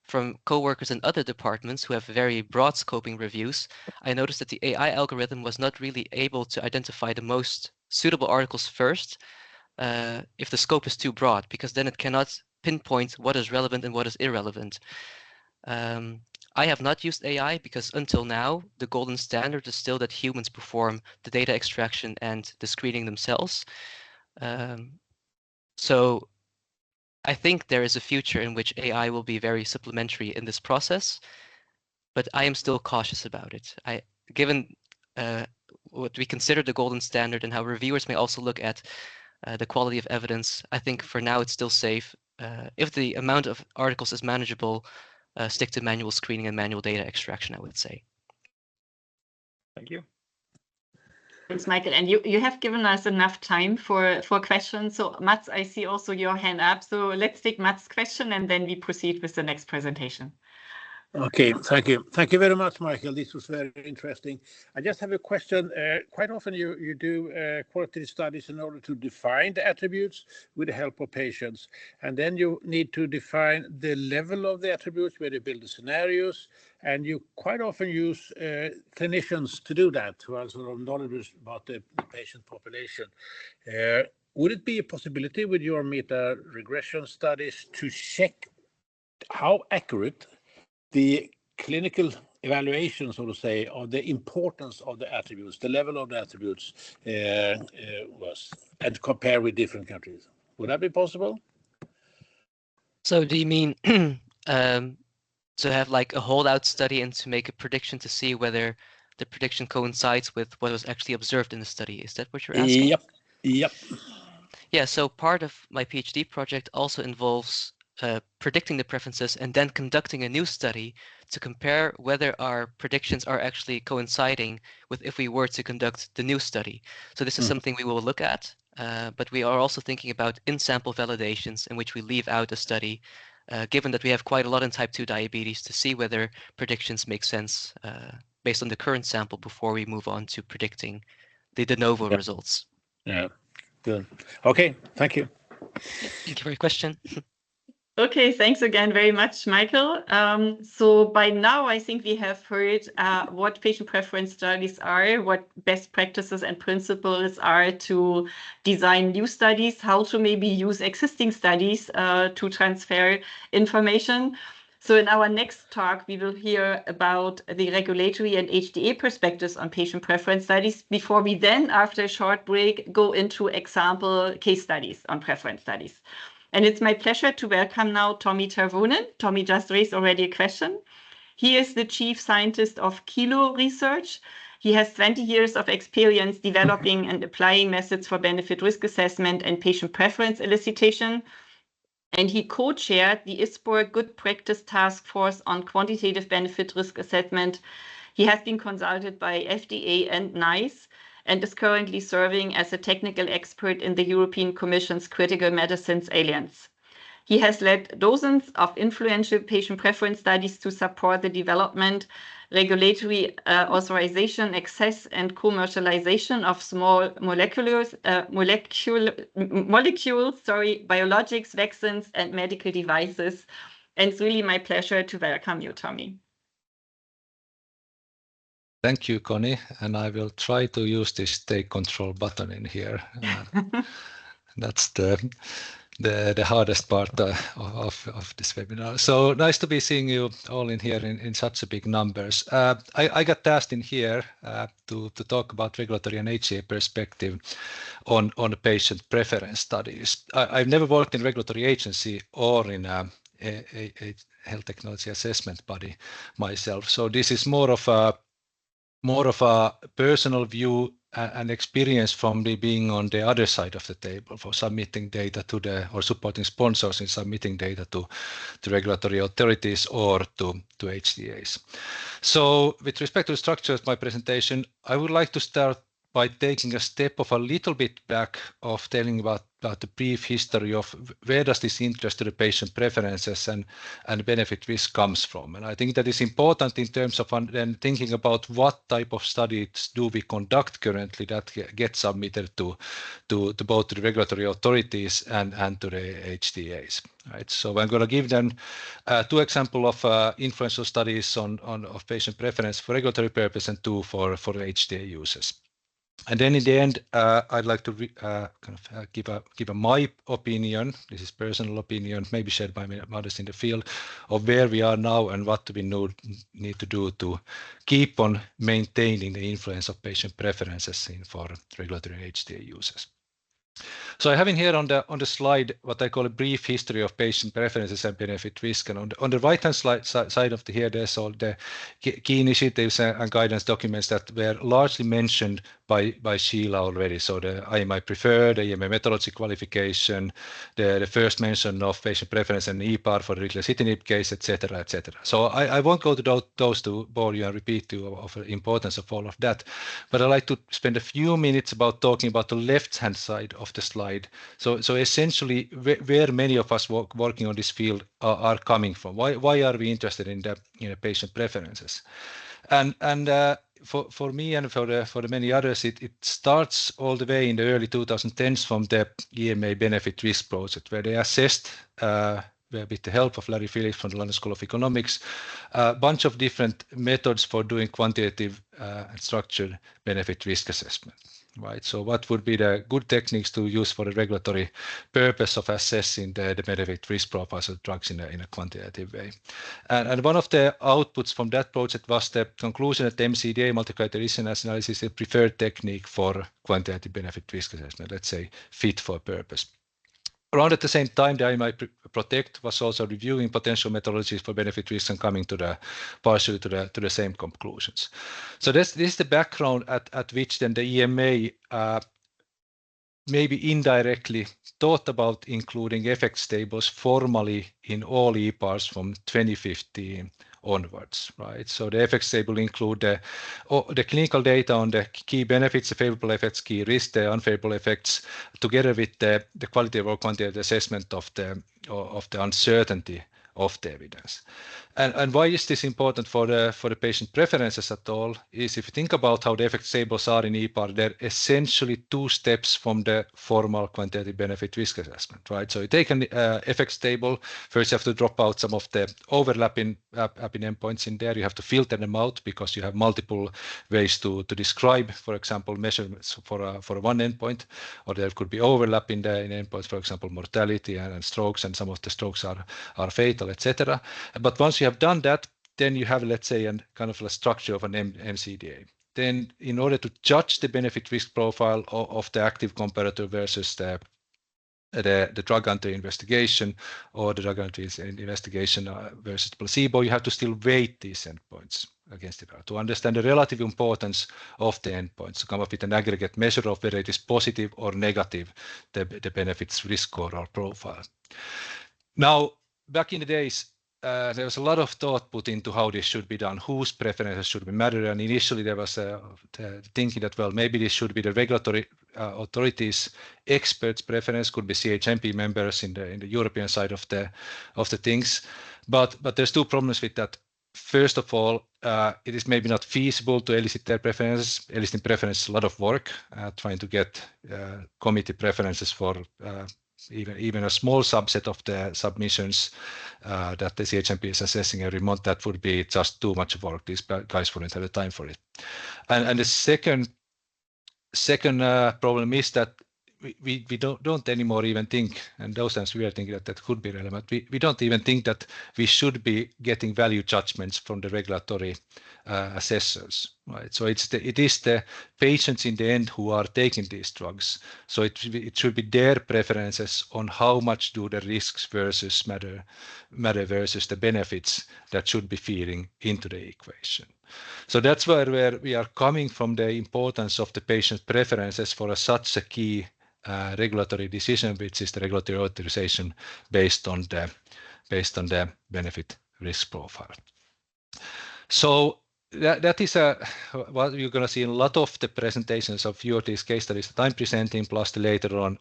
From coworkers in other departments who have very broad scoping reviews, I noticed that the AI algorithm was not really able to identify the most suitable articles first if the scope is too broad, because then it cannot pinpoint what is relevant and what is irrelevant. I have not used AI because until now, the golden standard is still that humans perform the data extraction and the screening themselves. So I think there is a future in which AI will be very supplementary in this process, but I am still cautious about it. Given what we consider the golden standard and how reviewers may also look at the quality of evidence, I think for now it's still safe. If the amount of articles is manageable, stick to manual screening and manual data extraction, I would say. Thank you. Thanks, Michael. And you have given us enough time for questions. So Mats, I see also your hand up. So let's take Mats' question and then we proceed with the next presentation. Okay, thank you. Thank you very much, Michael. This was very interesting. I just have a question. Quite often you do qualitative studies in order to define the attributes with the help of patients. And then you need to define the level of the attributes where you build the scenarios. And you quite often use clinicians to do that, who are sort of knowledgeable about the patient population. Would it be a possibility with your meta regression studies to check how accurate the clinical evaluation, so to say, of the importance of the attributes, the level of the attributes was, and compare with different countries? Would that be possible? So do you mean to have like a holdout study and to make a prediction to see whether the prediction coincides with what was actually observed in the study? Is that what you're asking? Yep. Yeah, so part of my PhD project also involves predicting the preferences and then conducting a new study to compare whether our predictions are actually coinciding with if we were to conduct the new study. So this is something we will look at, but we are also thinking about in-sample validations in which we leave out a study, given that we have quite a lot in type 2 diabetes, to see whether predictions make sense based on the current sample before we move on to predicting the de novo results. Yeah, good. Okay, thank you. Yeah, thank you for your question. Okay, thanks again very much, Michael. So by now, I think we have heard what patient preference studies are, what best practices and principles are to design new studies, how to maybe use existing studies to transfer information. So in our next talk, we will hear about the regulatory and HTA perspectives on patient preference studies before we then, after a short break, go into example case studies on preference studies. And it's my pleasure to welcome now Tommy Tervonen. Tommy just raised already a question. He is the chief scientist of Kilo Research. He has 20 years of experience developing and applying methods for benefit risk assessment and patient preference elicitation. And he co-chaired the ISPOR Good Practice Task Force on Quantitative Benefit Risk Assessment. He has been consulted by FDA and NICE and is currently serving as a technical expert in the European Commission's Critical Medicines Alliance. He has led dozens of influential patient preference studies to support the development, regulatory authorization, access, and commercialization of small molecules, biologics, vaccines, and medical devices. And it's really my pleasure to welcome you, Tommy. Thank you, Connie, and I will try to use this take control button in here. That's the hardest part of this webinar. So nice to be seeing you all in here in such a big numbers. I got asked in here to talk about regulatory and HTA perspective on patient preference studies. I've never worked in regulatory agency or in a health technology assessment body myself. So this is more of a personal view and experience from me being on the other side of the table for submitting data to or supporting sponsors in submitting data to regulatory authorities or to HTAs. So with respect to the structure of my presentation, I would like to start by taking a step of a little bit back of telling about the brief history of where does this interest to the patient preferences and benefit risk comes from. And I think that is important in terms of then thinking about what type of studies do we conduct currently that get submitted to both the regulatory authorities and to the HTAs. Right. So I'm going to give them 2 examples of influential studies of patient preference for regulatory purpose and 2 for HTA users. And then in the end, I'd like to give my opinion. This is personal opinion, maybe shared by others in the field, of where we are now and what do we need to do to keep on maintaining the influence of patient preferences for regulatory HTA users. So I have in here on the slide what I call a brief history of patient preferences and benefit risk. And on the right hand side of here, there's all the key initiatives and guidance documents that were largely mentioned by Sheila already. So the IMI preferred, the EMA methodology qualification, the first mention of patient preference and EPAR for the ritlecitinib case, etc., etc. So I won't go to those to bore you and repeat you of the importance of all of that, but I'd like to spend a few minutes about talking about the left-hand side of the slide. So essentially, where many of us working on this field are coming from. Why are we interested in the patient preferences? And for me and for the many others, it starts all the way in the early 2010s from the EMA benefit risk project, where they assessed with the help of Larry Phillips from the London School of Economics, a bunch of different methods for doing quantitative and structured benefit risk assessment. Right. So what would be the good techniques to use for the regulatory purpose of assessing the benefit risk profiles of drugs in a quantitative way? And one of the outputs from that project was the conclusion that the MCDA, multi-criteria risk analysis, is a preferred technique for quantitative benefit risk assessment, let's say fit for purpose. Around at the same time, the IMI Protect was also reviewing potential methodologies for benefit risk and coming partially to the same conclusions. So this is the background at which then the EMA maybe indirectly thought about including effects tables formally in all EPARs from 2015 onwards, right? So the effects table include the clinical data on the key benefits, the favorable effects, key risks, the unfavorable effects, together with the qualitative or quantitative assessment of the uncertainty of the evidence. And why is this important for the patient preferences at all? Is if you think about how the effects tables are in EPAR, they're essentially 2 steps from the formal quantitative benefit risk assessment, right? So you take an effects table. First, you have to drop out some of the overlapping endpoints in there. You have to filter them out because you have multiple ways to describe, for example, measurements for one endpoint, or there could be overlap in endpoints, for example, mortality and strokes, and some of the strokes are fatal, etc. But once you have done that, then you have, let's say, a kind of a structure of an MCDA. Then, in order to judge the benefit risk profile of the active comparator versus the drug under investigation, or the drug under investigation versus placebo, you have to still weight these endpoints against it to understand the relative importance of the endpoints, to come up with an aggregate measure of whether it is positive or negative, the benefits risk score or profile. Now, back in the days, there was a lot of thought put into how this should be done, whose preferences should be matter, and initially there was thinking that, well, maybe this should be the regulatory authorities, experts' preference, could be CHMP members in the European side of the things, but there's 2 problems with that. First of all, it is maybe not feasible to elicit their preferences. Eliciting preferences is a lot of work, trying to get committee preferences for even a small subset of the submissions that the CHMP is assessing every month. That would be just too much work. These guys wouldn't have the time for it. And the second problem is that we don't anymore even think, and those times we are thinking that could be relevant. We don't even think that we should be getting value judgments from the regulatory assessors, right? So it is the patients in the end who are taking these drugs. So it should be their preferences on how much do the risks versus matter versus the benefits that should be feeding into the equation. So that's where we are coming from, the importance of the patient preferences for such a key regulatory decision, which is the regulatory authorization based on the benefit risk profile. So that is what you're going to see in a lot of the presentations of few of these case studies that I'm presenting, plus the later on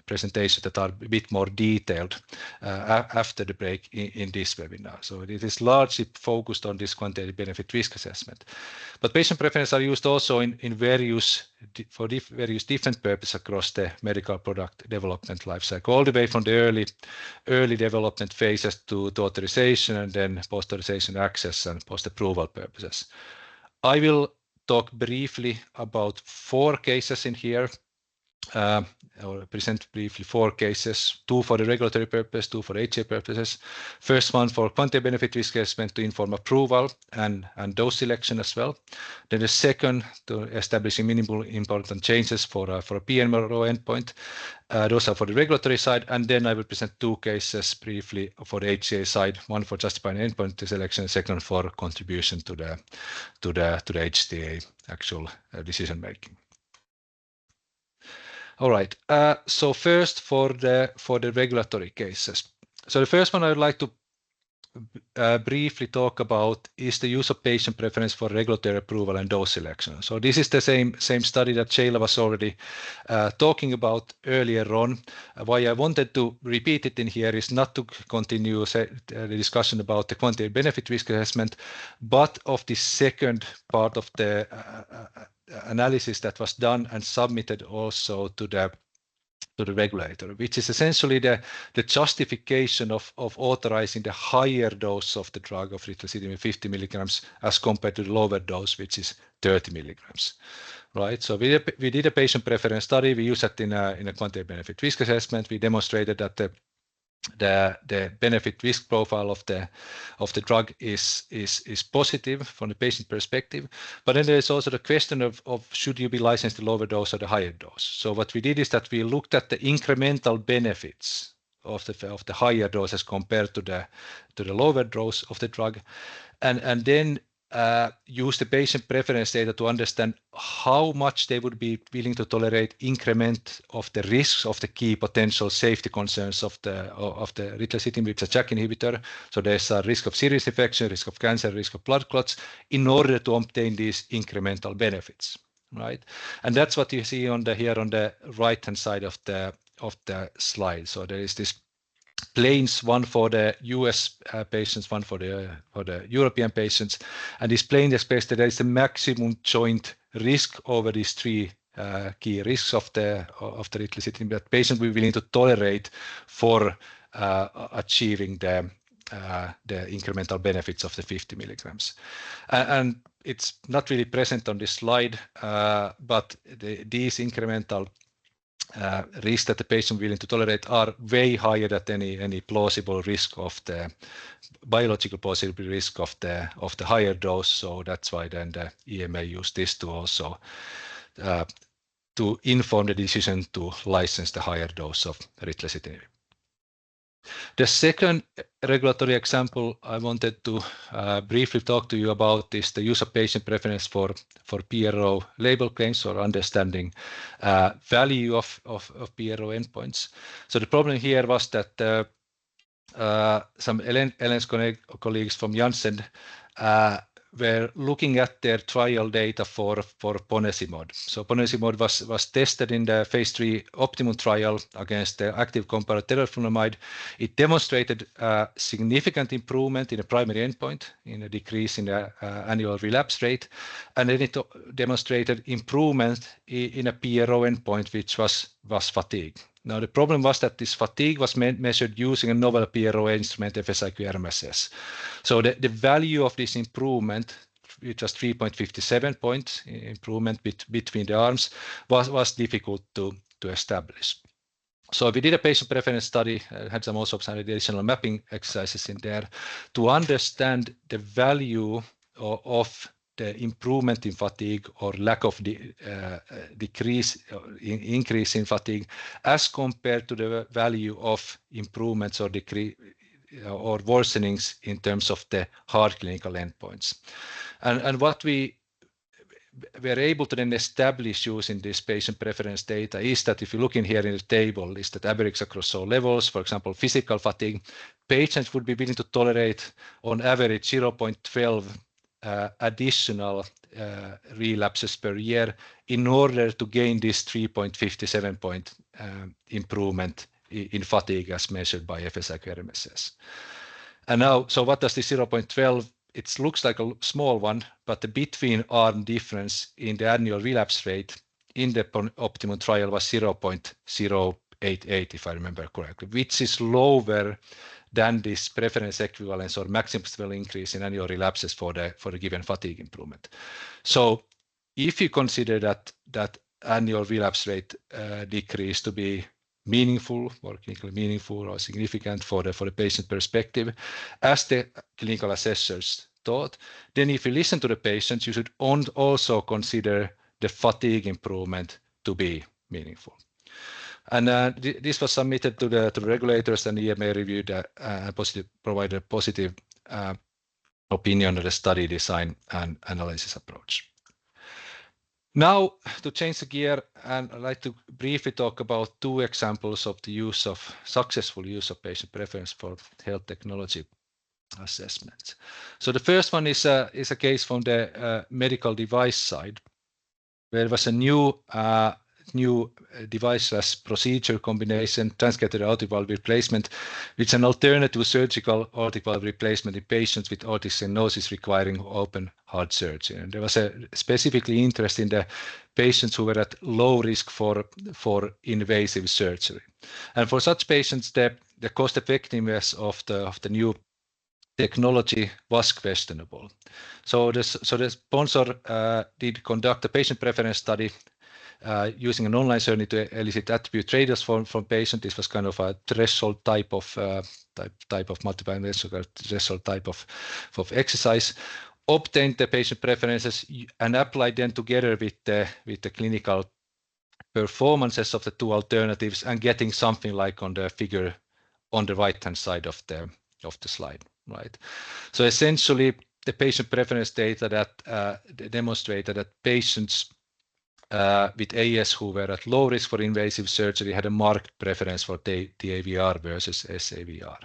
presentations that are a bit more detailed after the break in this webinar. So it is largely focused on this quantitative benefit risk assessment. But patient preferences are used also in various different purposes across the medical product development life cycle, all the way from the early development phases to authorization and then post-authorization access and post-approval purposes. I will talk briefly about 4 cases in here, or present briefly 4 cases, 2 for the regulatory purpose, 2 for HA purposes. First one for quantitative benefit risk assessment to inform approval and dose selection as well. Then the second to establishing minimal important changes for a PMRO endpoint. Those are for the regulatory side, and then I will present 2 cases briefly for the HA side, one for justifying endpoint selection, second for contribution to the HTA actual decision making. All right. So first for the regulatory cases. So the first one I would like to briefly talk about is the use of patient preference for regulatory approval and dose selection. So this is the same study that Sheila was already talking about earlier on. Why I wanted to repeat it in here is not to continue the discussion about the quantitative benefit risk assessment, but of the second part of the analysis that was done and submitted also to the regulator, which is essentially the justification of authorizing the higher dose of the drug of ritlecitinib 50 milligrams as compared to the lower dose, which is 30 milligrams. Right. So we did a patient preference study. We used that in a quantitative benefit risk assessment. We demonstrated that the benefit risk profile of the drug is positive from the patient perspective, but then there is also the question of should you be licensed the lower dose or the higher dose. So what we did is that we looked at the incremental benefits of the higher doses compared to the lower dose of the drug, and then use the patient preference data to understand how much they would be willing to tolerate increment of the risks of the key potential safety concerns of the ritlecitinib, which is a JAK inhibitor. So there's a risk of serious infection, risk of cancer, risk of blood clots, in order to obtain these incremental benefits, right? And that's what you see here on the right-hand side of the slide. So there is this planes, one for the US patients, one for the European patients, and this plane explains that there is a maximum joint risk over these 3 key risks of the ritlecitinib that patient will be willing to tolerate for achieving the incremental benefits of the 50 milligrams. And it's not really present on this slide, but these incremental risks that the patient willing to tolerate are way higher than any plausible risk of the biological plausible risk of the higher dose. So that's why then the EMA used this to also to inform the decision to license the higher dose of ritlecitinib. The second regulatory example I wanted to briefly talk to you about is the use of patient preference for PRO label claims, or understanding value of PRO endpoints. So the problem here was that some Ellen's colleagues from Janssen were looking at their trial data for ponesimod. So ponesimod was tested in the phase 3 Optimum trial against the active comparator teriflunomide. It demonstrated significant improvement in the primary endpoint, in a decrease in the annual relapse rate, and then it demonstrated improvement in a PRO endpoint, which was fatigue. Now, the problem was that this fatigue was measured using a novel PRO instrument, FSIQ-RMSS. So the value of this improvement, which was 3.57 points improvement between the arms, was difficult to establish. So we did a patient preference study, had some additional mapping exercises in there to understand the value of the improvement in fatigue or lack of increase in fatigue as compared to the value of improvements or decrease or worsenings in terms of the hard clinical endpoints. And what we were able to then establish using this patient preference data is that if you look in here in the table, is that average across all levels, for example, physical fatigue, patients would be willing to tolerate on average 0.12 additional relapses per year in order to gain this 3.57 point improvement in fatigue as measured by FSI-QRMSS. And now, so what does the 0.12? It looks like a small one, but the between arm difference in the annual relapse rate in the optimum trial was 0.088, if I remember correctly, which is lower than this preference equivalence or maximal increase in annual relapses for the given fatigue improvement. So if you consider that annual relapse rate decrease to be meaningful or clinically meaningful or significant for the patient perspective, as the clinical assessors thought, then if you listen to the patients, you should also consider the fatigue improvement to be meaningful. And this was submitted to the regulators, and the EMA reviewed provided a positive opinion of the study design and analysis approach. Now, to change the gear, and I'd like to briefly talk about two examples of the successful use of patient preference for health technology assessments. So the first one is a case from the medical device side, where there was a new device procedure combination, transcatheter aortic valve replacement, which is an alternative surgical aortic valve replacement in patients with aortic stenosis requiring open heart surgery. And there was a specifically interest in the patients who were at low risk for invasive surgery. And for such patients, the cost effectiveness of the new technology was questionable. So the sponsor did conduct a patient preference study using an online survey to elicit attribute trade-offs from patient. This was kind of a threshold type of multiple threshold type of exercise. Obtained the patient preferences and applied them together with the clinical performances of the two alternatives, and getting something like on the figure on the right-hand side of the slide. Right. So essentially, the patient preference data that demonstrated that patients with AS who were at low risk for invasive surgery had a marked preference for TAVR versus SAVR.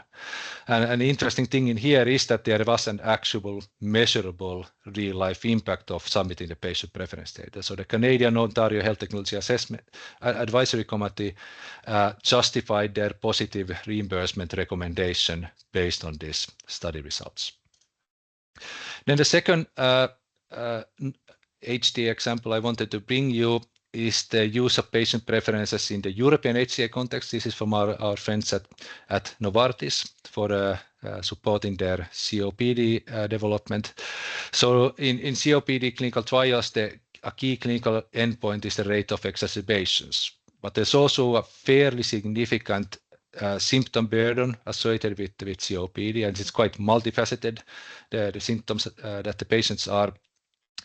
And the interesting thing in here is that there was an actual measurable real-life impact of submitting the patient preference data. So the Canadian Ontario Health Technology Assessment Advisory Committee justified their positive reimbursement recommendation based on these study results. Then the second HTA example I wanted to bring you is the use of patient preferences in the European HTA context. This is from our friends at Novartis for supporting their COPD development. So in COPD clinical trials, a key clinical endpoint is the rate of exacerbations. But there's also a fairly significant symptom burden associated with COPD, and it's quite multifaceted, the symptoms that the patients are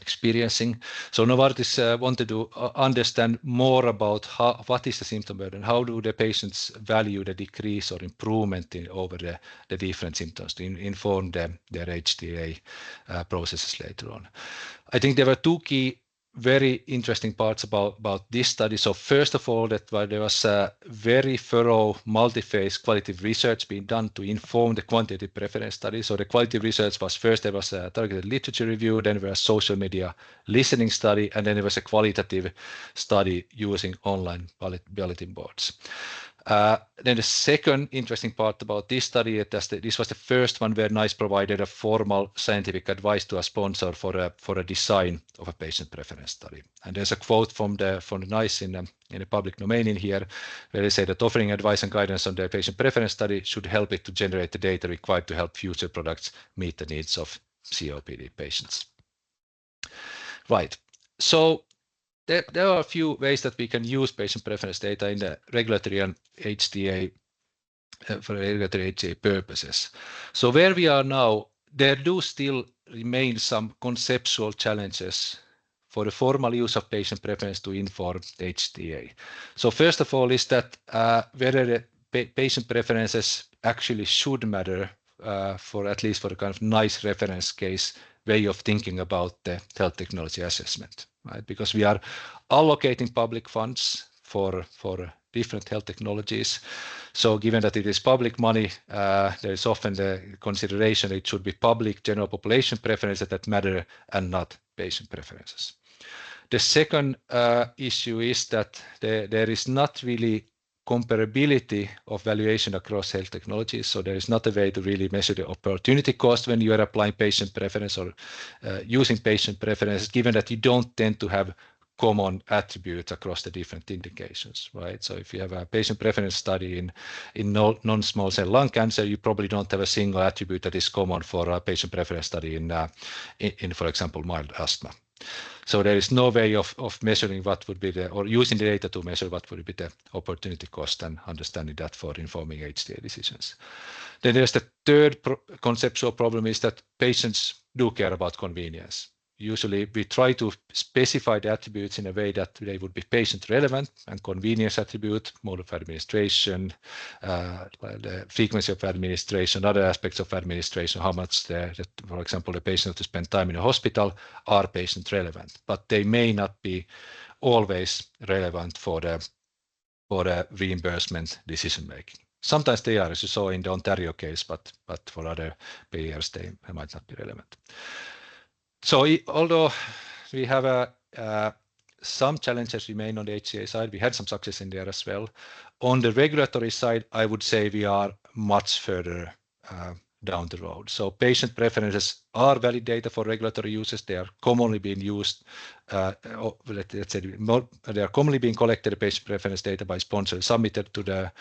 experiencing. So Novartis wanted to understand more about what is the symptom burden, how do the patients value the decrease or improvement over the different symptoms to inform their HTA processes later on. I think there were two key very interesting parts about this study. So first of all, that there was a very thorough multi-phase qualitative research being done to inform the quantitative preference study. So the qualitative research was first, there was a targeted literature review, then there was a social media listening study, and then there was a qualitative study using online bulletin boards. Then the second interesting part about this study is that this was the first one where NICE provided a formal scientific advice to a sponsor for a design of a patient preference study. And there's a quote from the NICE in the public domain in here, where they say that offering advice and guidance on their patient preference study should help it to generate the data required to help future products meet the needs of COPD patients. Right. So there are a few ways that we can use patient preference data in the regulatory and HTA for regulatory HTA purposes. So where we are now, there do still remain some conceptual challenges for the formal use of patient preference to inform HTA. So first of all is that whether the patient preferences actually should matter for at least for the kind of NICE reference case way of thinking about the health technology assessment, right? Because we are allocating public funds for different health technologies. So given that it is public money, there is often the consideration it should be public general population preferences that matter and not patient preferences. The second issue is that there is not really comparability of valuation across health technologies. So there is not a way to really measure the opportunity cost when you are applying patient preference or using patient preferences, given that you don't tend to have common attributes across the different indications, right? So if you have a patient preference study in non-small cell lung cancer, you probably don't have a single attribute that is common for a patient preference study in for example, mild asthma. So there is no way of measuring what would be or using the data to measure what would be the opportunity cost and understanding that for informing HTA decisions. Then there's the third conceptual problem is that patients do care about convenience. Usually we try to specify the attributes in a way that they would be patient relevant, and convenience attribute, mode of administration, the frequency of administration, other aspects of administration, how much, for example, the patient has to spend time in a hospital are patient relevant, but they may not be always relevant for the reimbursement decision making. Sometimes they are, as you saw in the Ontario case, but for other payers they might not be relevant. So although we have some challenges remain on the HTA side, we had some success in there as well. On the regulatory side, I would say we are much further down the road. So patient preferences are valid data for regulatory uses. They are commonly being used, let's say they are commonly being collected, the patient preference data by sponsors submitted to the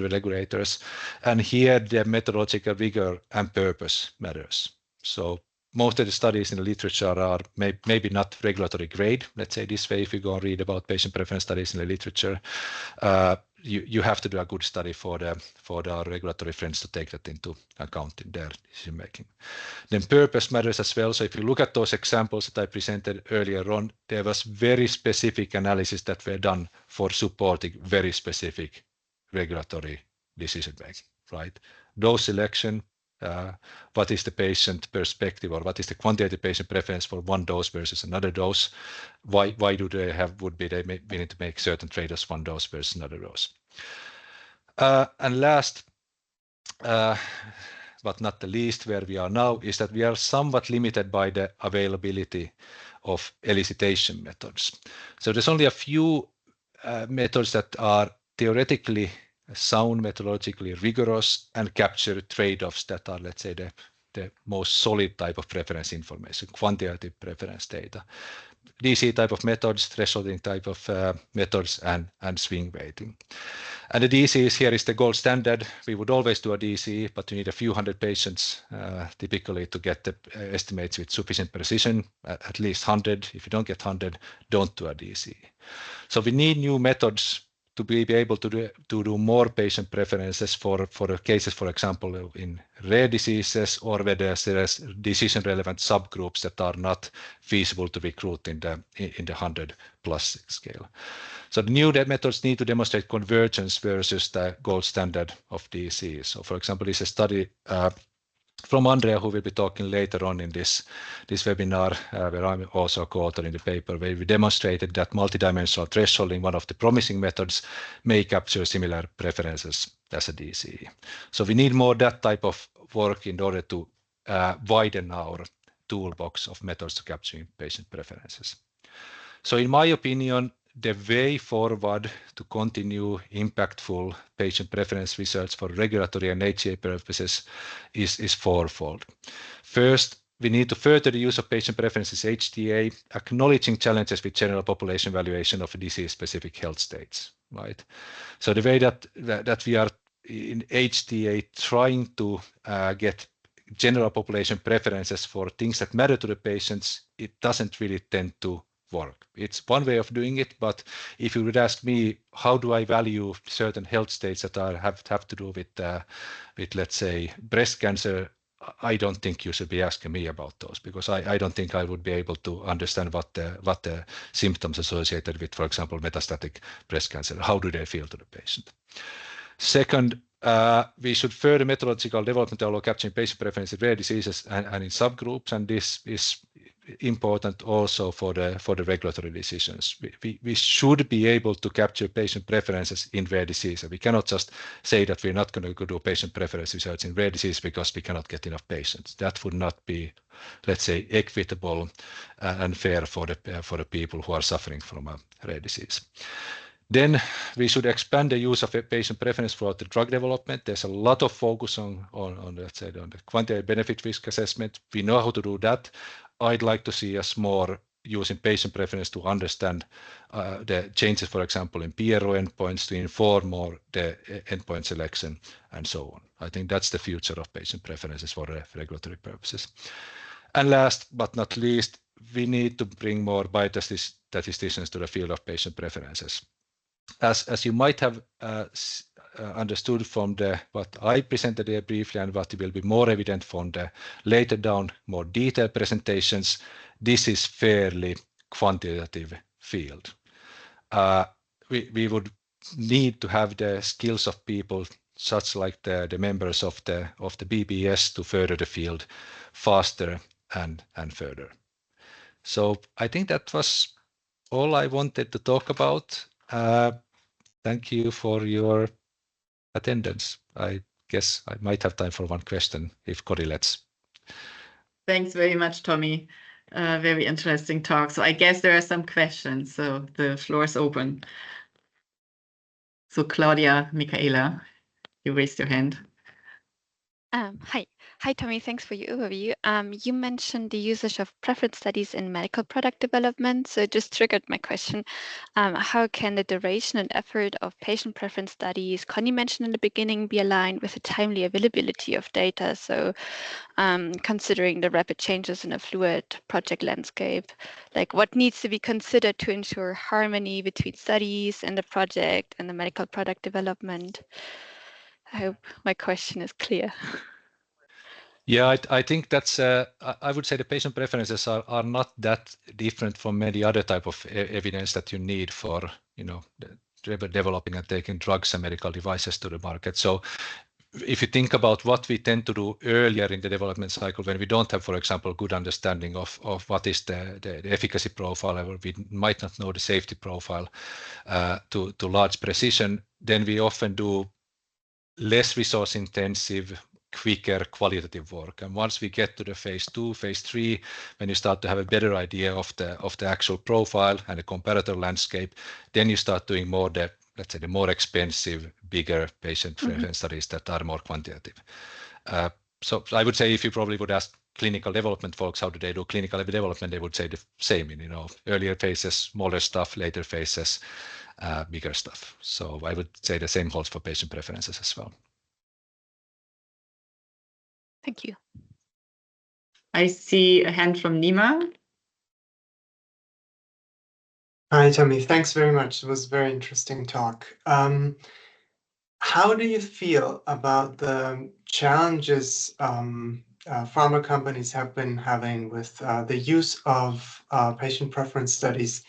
regulators. And here the methodological rigor and purpose matters. So most of the studies in the literature are maybe not regulatory grade, let's say this way. If you go and read about patient preference studies in the literature, you have to do a good study for the regulatory friends to take that into account in their decision making. Then purpose matters as well. So if you look at those examples that I presented earlier on, there was very specific analysis that were done for supporting very specific regulatory decision making, right? Dose selection, what is the patient perspective, or what is the quantitative patient preference for one dose versus another dose? Why do they have, we need to make certain trade-offs, one dose versus another dose. And last, but not the least, where we are now is that we are somewhat limited by the availability of elicitation methods. So there's only a few methods that are theoretically sound, methodologically rigorous, and capture trade-offs that are, let's say, the most solid type of preference information, quantitative preference data. DC type of methods, thresholding type of methods, and swing weighting. And the DC here is the gold standard. We would always do a DC, but you need a few hundred patients typically to get the estimates with sufficient precision, at least 100. If you don't get 100, don't do a DC. So we need new methods to be able to do more patient preferences for cases, for example, in rare diseases, or where there's decision-relevant subgroups that are not feasible to recruit in the 100+ scale. So the new methods need to demonstrate convergence versus the gold standard of DC. So, for example, this is a study from Andrea, who will be talking later on in this webinar, where I'm also a co-author in the paper, where we demonstrated that multidimensional thresholding, one of the promising methods, may capture similar preferences as a DCE. So we need more that type of work in order to widen our toolbox of methods to capturing patient preferences. So in my opinion, the way forward to continue impactful patient preference research for regulatory and HTA purposes is fourfold. First, we need to further the use of patient preferences HTA, acknowledging challenges with general population evaluation of disease-specific health states, right? So the way that we are in HTA trying to get general population preferences for things that matter to the patients, it doesn't really tend to work. It's one way of doing it, but if you would ask me, how do I value certain health states that have to do with let's say breast cancer, I don't think you should be asking me about those, because I don't think I would be able to understand what the symptoms associated with, for example, metastatic breast cancer, how do they feel to the patient. Second, we should further methodological development of capturing patient preference in rare diseases and in subgroups, and this is important also for the regulatory decisions. We should be able to capture patient preferences in rare disease. And we cannot just say that we're not going to do patient preference research in rare disease because we cannot get enough patients. That would not be, let's say, equitable and fair for the people who are suffering from a rare disease. Then we should expand the use of patient preference throughout the drug development. There's a lot of focus on let's say, on the quantitative benefit risk assessment. We know how to do that. I'd like to see us more using patient preference to understand the changes, for example, in PRO endpoints to inform more the endpoint selection and so on. I think that's the future of patient preferences for regulatory purposes. And last but not least, we need to bring more biostatisticians to the field of patient preferences. As you might have understood from what I presented here briefly and what will be more evident from the later down more detailed presentations, this is fairly quantitative field. We would need to have the skills of people such like the members of the BBS to further the field faster and further. So I think that was all I wanted to talk about. Thank you for your attendance. I guess I might have time for one question if Cory lets. Thanks very much, Tommy. Very interesting talk. So I guess there are some questions, so the floor is open. So Claudia, Michaela, you raised your hand. Hi, Tommy. Thanks for your overview. You mentioned the usage of preference studies in medical product development, so it just triggered my question. How can the duration and effort of patient preference studies, Connie mentioned in the beginning, be aligned with the timely availability of data? So considering the rapid changes in a fluid project landscape, like what needs to be considered to ensure harmony between studies and the project and the medical product development? I hope my question is clear. Yeah, I think that's, I would say the patient preferences are not that different from many other type of evidence that you need for, developing and taking drugs and medical devices to the market. So if you think about what we tend to do earlier in the development cycle, when we don't have, for example, good understanding of what is the efficacy profile, or we might not know the safety profile to large precision, then we often do less resource intensive, quicker qualitative work. And once we get to the phase 2, phase 3, when you start to have a better idea of the actual profile and the comparator landscape, then you start doing more let's say the more expensive, bigger patient preference studies that are more quantitative. So I would say if you probably would ask clinical development folks, how do they do clinical development, they would say the same, earlier phases, smaller stuff, later phases, bigger stuff. So I would say the same holds for patient preferences as well. Thank you. I see a hand from Nima. Hi, Tommy. Thanks very much. It was a very interesting talk. How do you feel about the challenges pharma companies have been having with the use of patient preference studies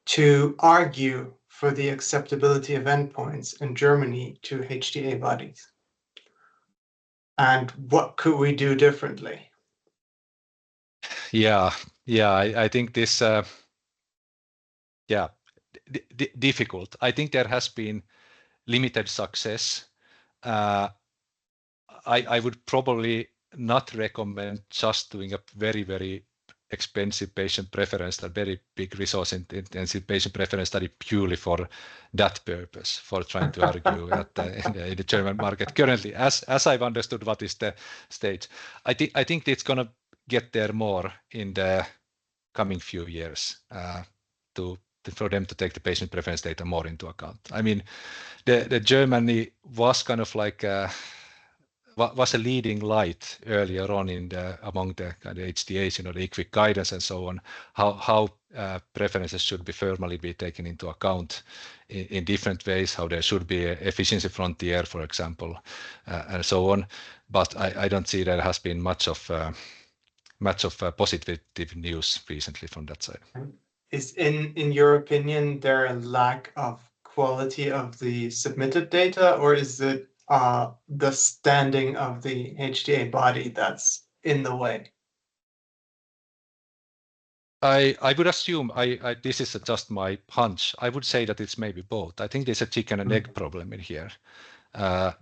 to argue for the acceptability of endpoints in Germany to HTA bodies? And what could we do differently? Yeah, I think this, difficult. I think there has been limited success. I would probably not recommend just doing a very, very expensive patient preference, a very big resource intensive patient preference study purely for that purpose, for trying to argue in the German market currently, as I've understood what is the stage. I think it's going to get there more in the coming few years for them to take the patient preference data more into account. I mean, the Germany was kind of like was a leading light earlier on among the kind of HTAs, the IQVIC guidance and so on, how preferences should be formally be taken into account in different ways, how there should be an efficiency frontier, for example, and so on. But I don't see there has been much of positive news recently from that side. Is in your opinion there a lack of quality of the submitted data, or is it the standing of the HTA body that's in the way? I would assume, this is just my hunch, I would say that it's maybe both. I think there's a chicken and egg problem in here.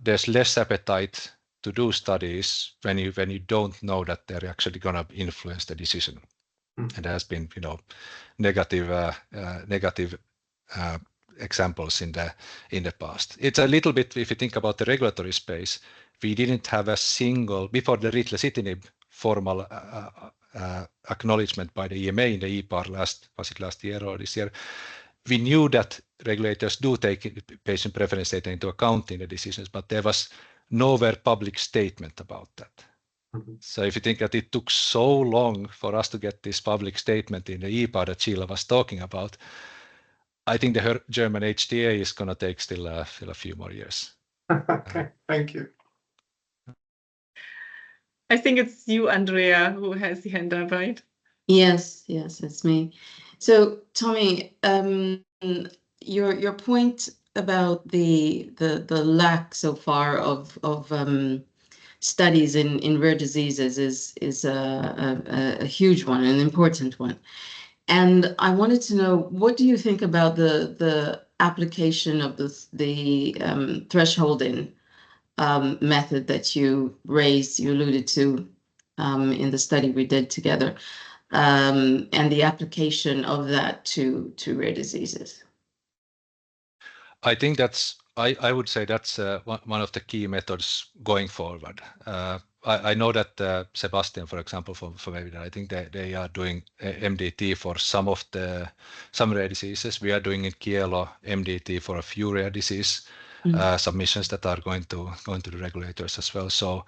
There's less appetite to do studies when you don't know that they're actually going to influence the decision. And there has been, negative examples in the past. It's a little bit, if you think about the regulatory space, we didn't have a single, before the ritlecitinib formal acknowledgement by the EMA in the EPAR last year or this year, we knew that regulators do take patient preference data into account in the decisions, but there was nowhere public statement about that. So if you think that it took so long for us to get this public statement in the EPA that Sheila was talking about, I think the German HTA is going to take still a few more years. Okay, thank you. I think it's you, Andrea, who has the hand up, right? Yes, it's me. So, Tommy, your point about the lack so far of studies in rare diseases is a huge one, an important one. And I wanted to know, what do you think about the application of the thresholding method that you alluded to in the study we did together, and the application of that to rare diseases? I think I would say that's one of the key methods going forward. I know that Sebastian, for example, from Evident, I think they are doing MDT for some rare diseases. We are doing in Kielo MDT for a few rare disease submissions that are going to the regulators as well. So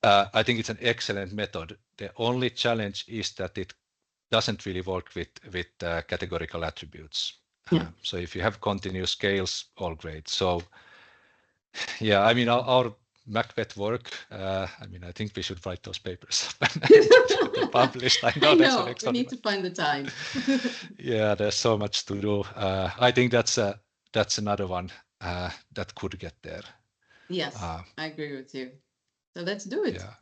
I think it's an excellent method. The only challenge is that it doesn't really work with categorical attributes. Yeah. So if you have continuous scales, all great. So yeah, I mean, our Macbeth work, I think we should write those papers and publish. I know that's an we need to find the time. Yeah, there's so much to do. I think that's another one that could get there. Yes, I agree with you. So let's do it. Yeah.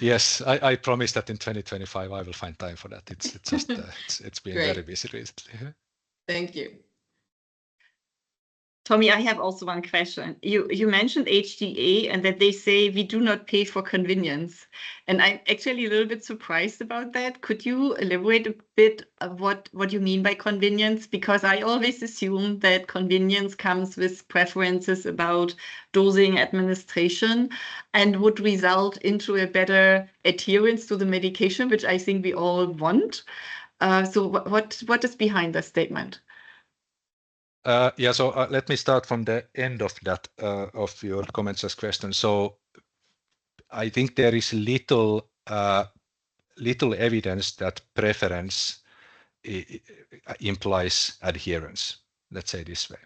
Yes, I promise that in 2025 I will find time for that. It's just it's been Great. very busy recently. Thank you. Tommy, I have also one question. You mentioned HTA and that they say we do not pay for convenience. And I'm actually a little bit surprised about that. Could you elaborate a bit of what you mean by convenience? Because I always assume that convenience comes with preferences about dosing administration and would result into a better adherence to the medication, which I think we all want. So what is behind that statement? Yeah, so let me start from the end of that, of your comments as question. So I think there is little evidence that preference implies adherence, let's say this way.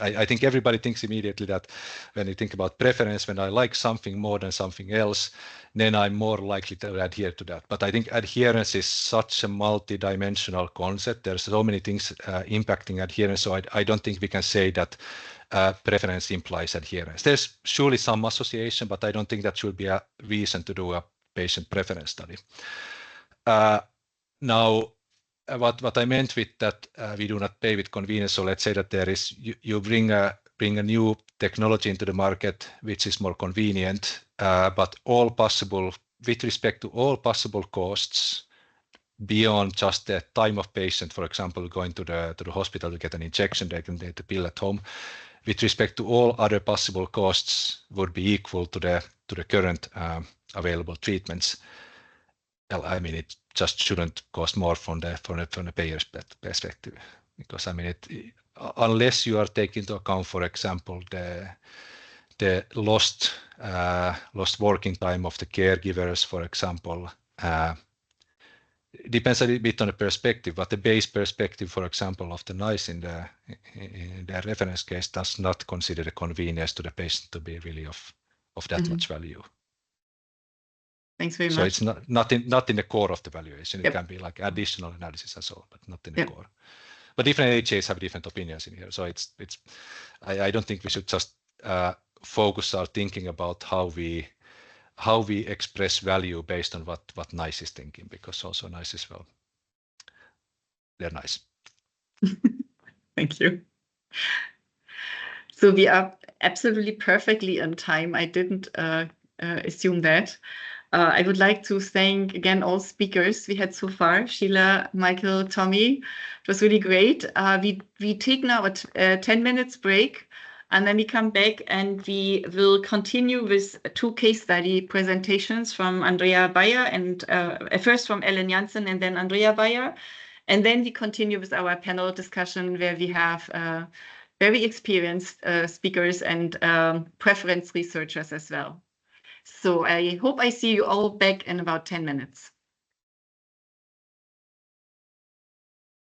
I think everybody thinks immediately that when you think about preference, when I like something more than something else, then I'm more likely to adhere to that. But I think adherence is such a multi-dimensional concept. There's so many things impacting adherence. So I don't think we can say that preference implies adherence. There's surely some association, but I don't think that should be a reason to do a patient preference study. Now, what I meant with that we do not pay with convenience. So let's say that there is you bring a new technology into the market which is more convenient, but all possible with respect to all possible costs beyond just the time of patient, for example, going to the hospital to get an injection, they can take the pill at home. With respect to all other possible costs would be equal to the current available treatments. Well, I mean, it just shouldn't cost more from the payer's perspective, because I mean, unless you are taking into account, for example, the lost working time of the caregivers, for example, it depends a little bit on the perspective, but the base perspective, for example, of the NICE in the reference case does not consider the convenience to the patient to be really of that much value. Thanks very much. So it's not in the core of the valuation. Yep. It can be like additional analysis and so on, but not in the core. But different HAs have different opinions in here. So I don't think we should just focus our thinking about how we how we express value based on what NICE is thinking, because also NICE is, well, they're nice. Thank you. So we are absolutely perfectly on time. I didn't assume that. I would like to thank again all speakers we had so far, Sheila, Michael, Tommy. It was really great. We take now a 10 minutes break, and then we come back and we will continue with 2 case study presentations from Andrea Bayer and first from Ellen Janssen and then Andrea Bayer. And then we continue with our panel discussion where we have very experienced speakers and preference researchers as well. So I hope I see you all back in about 10 minutes.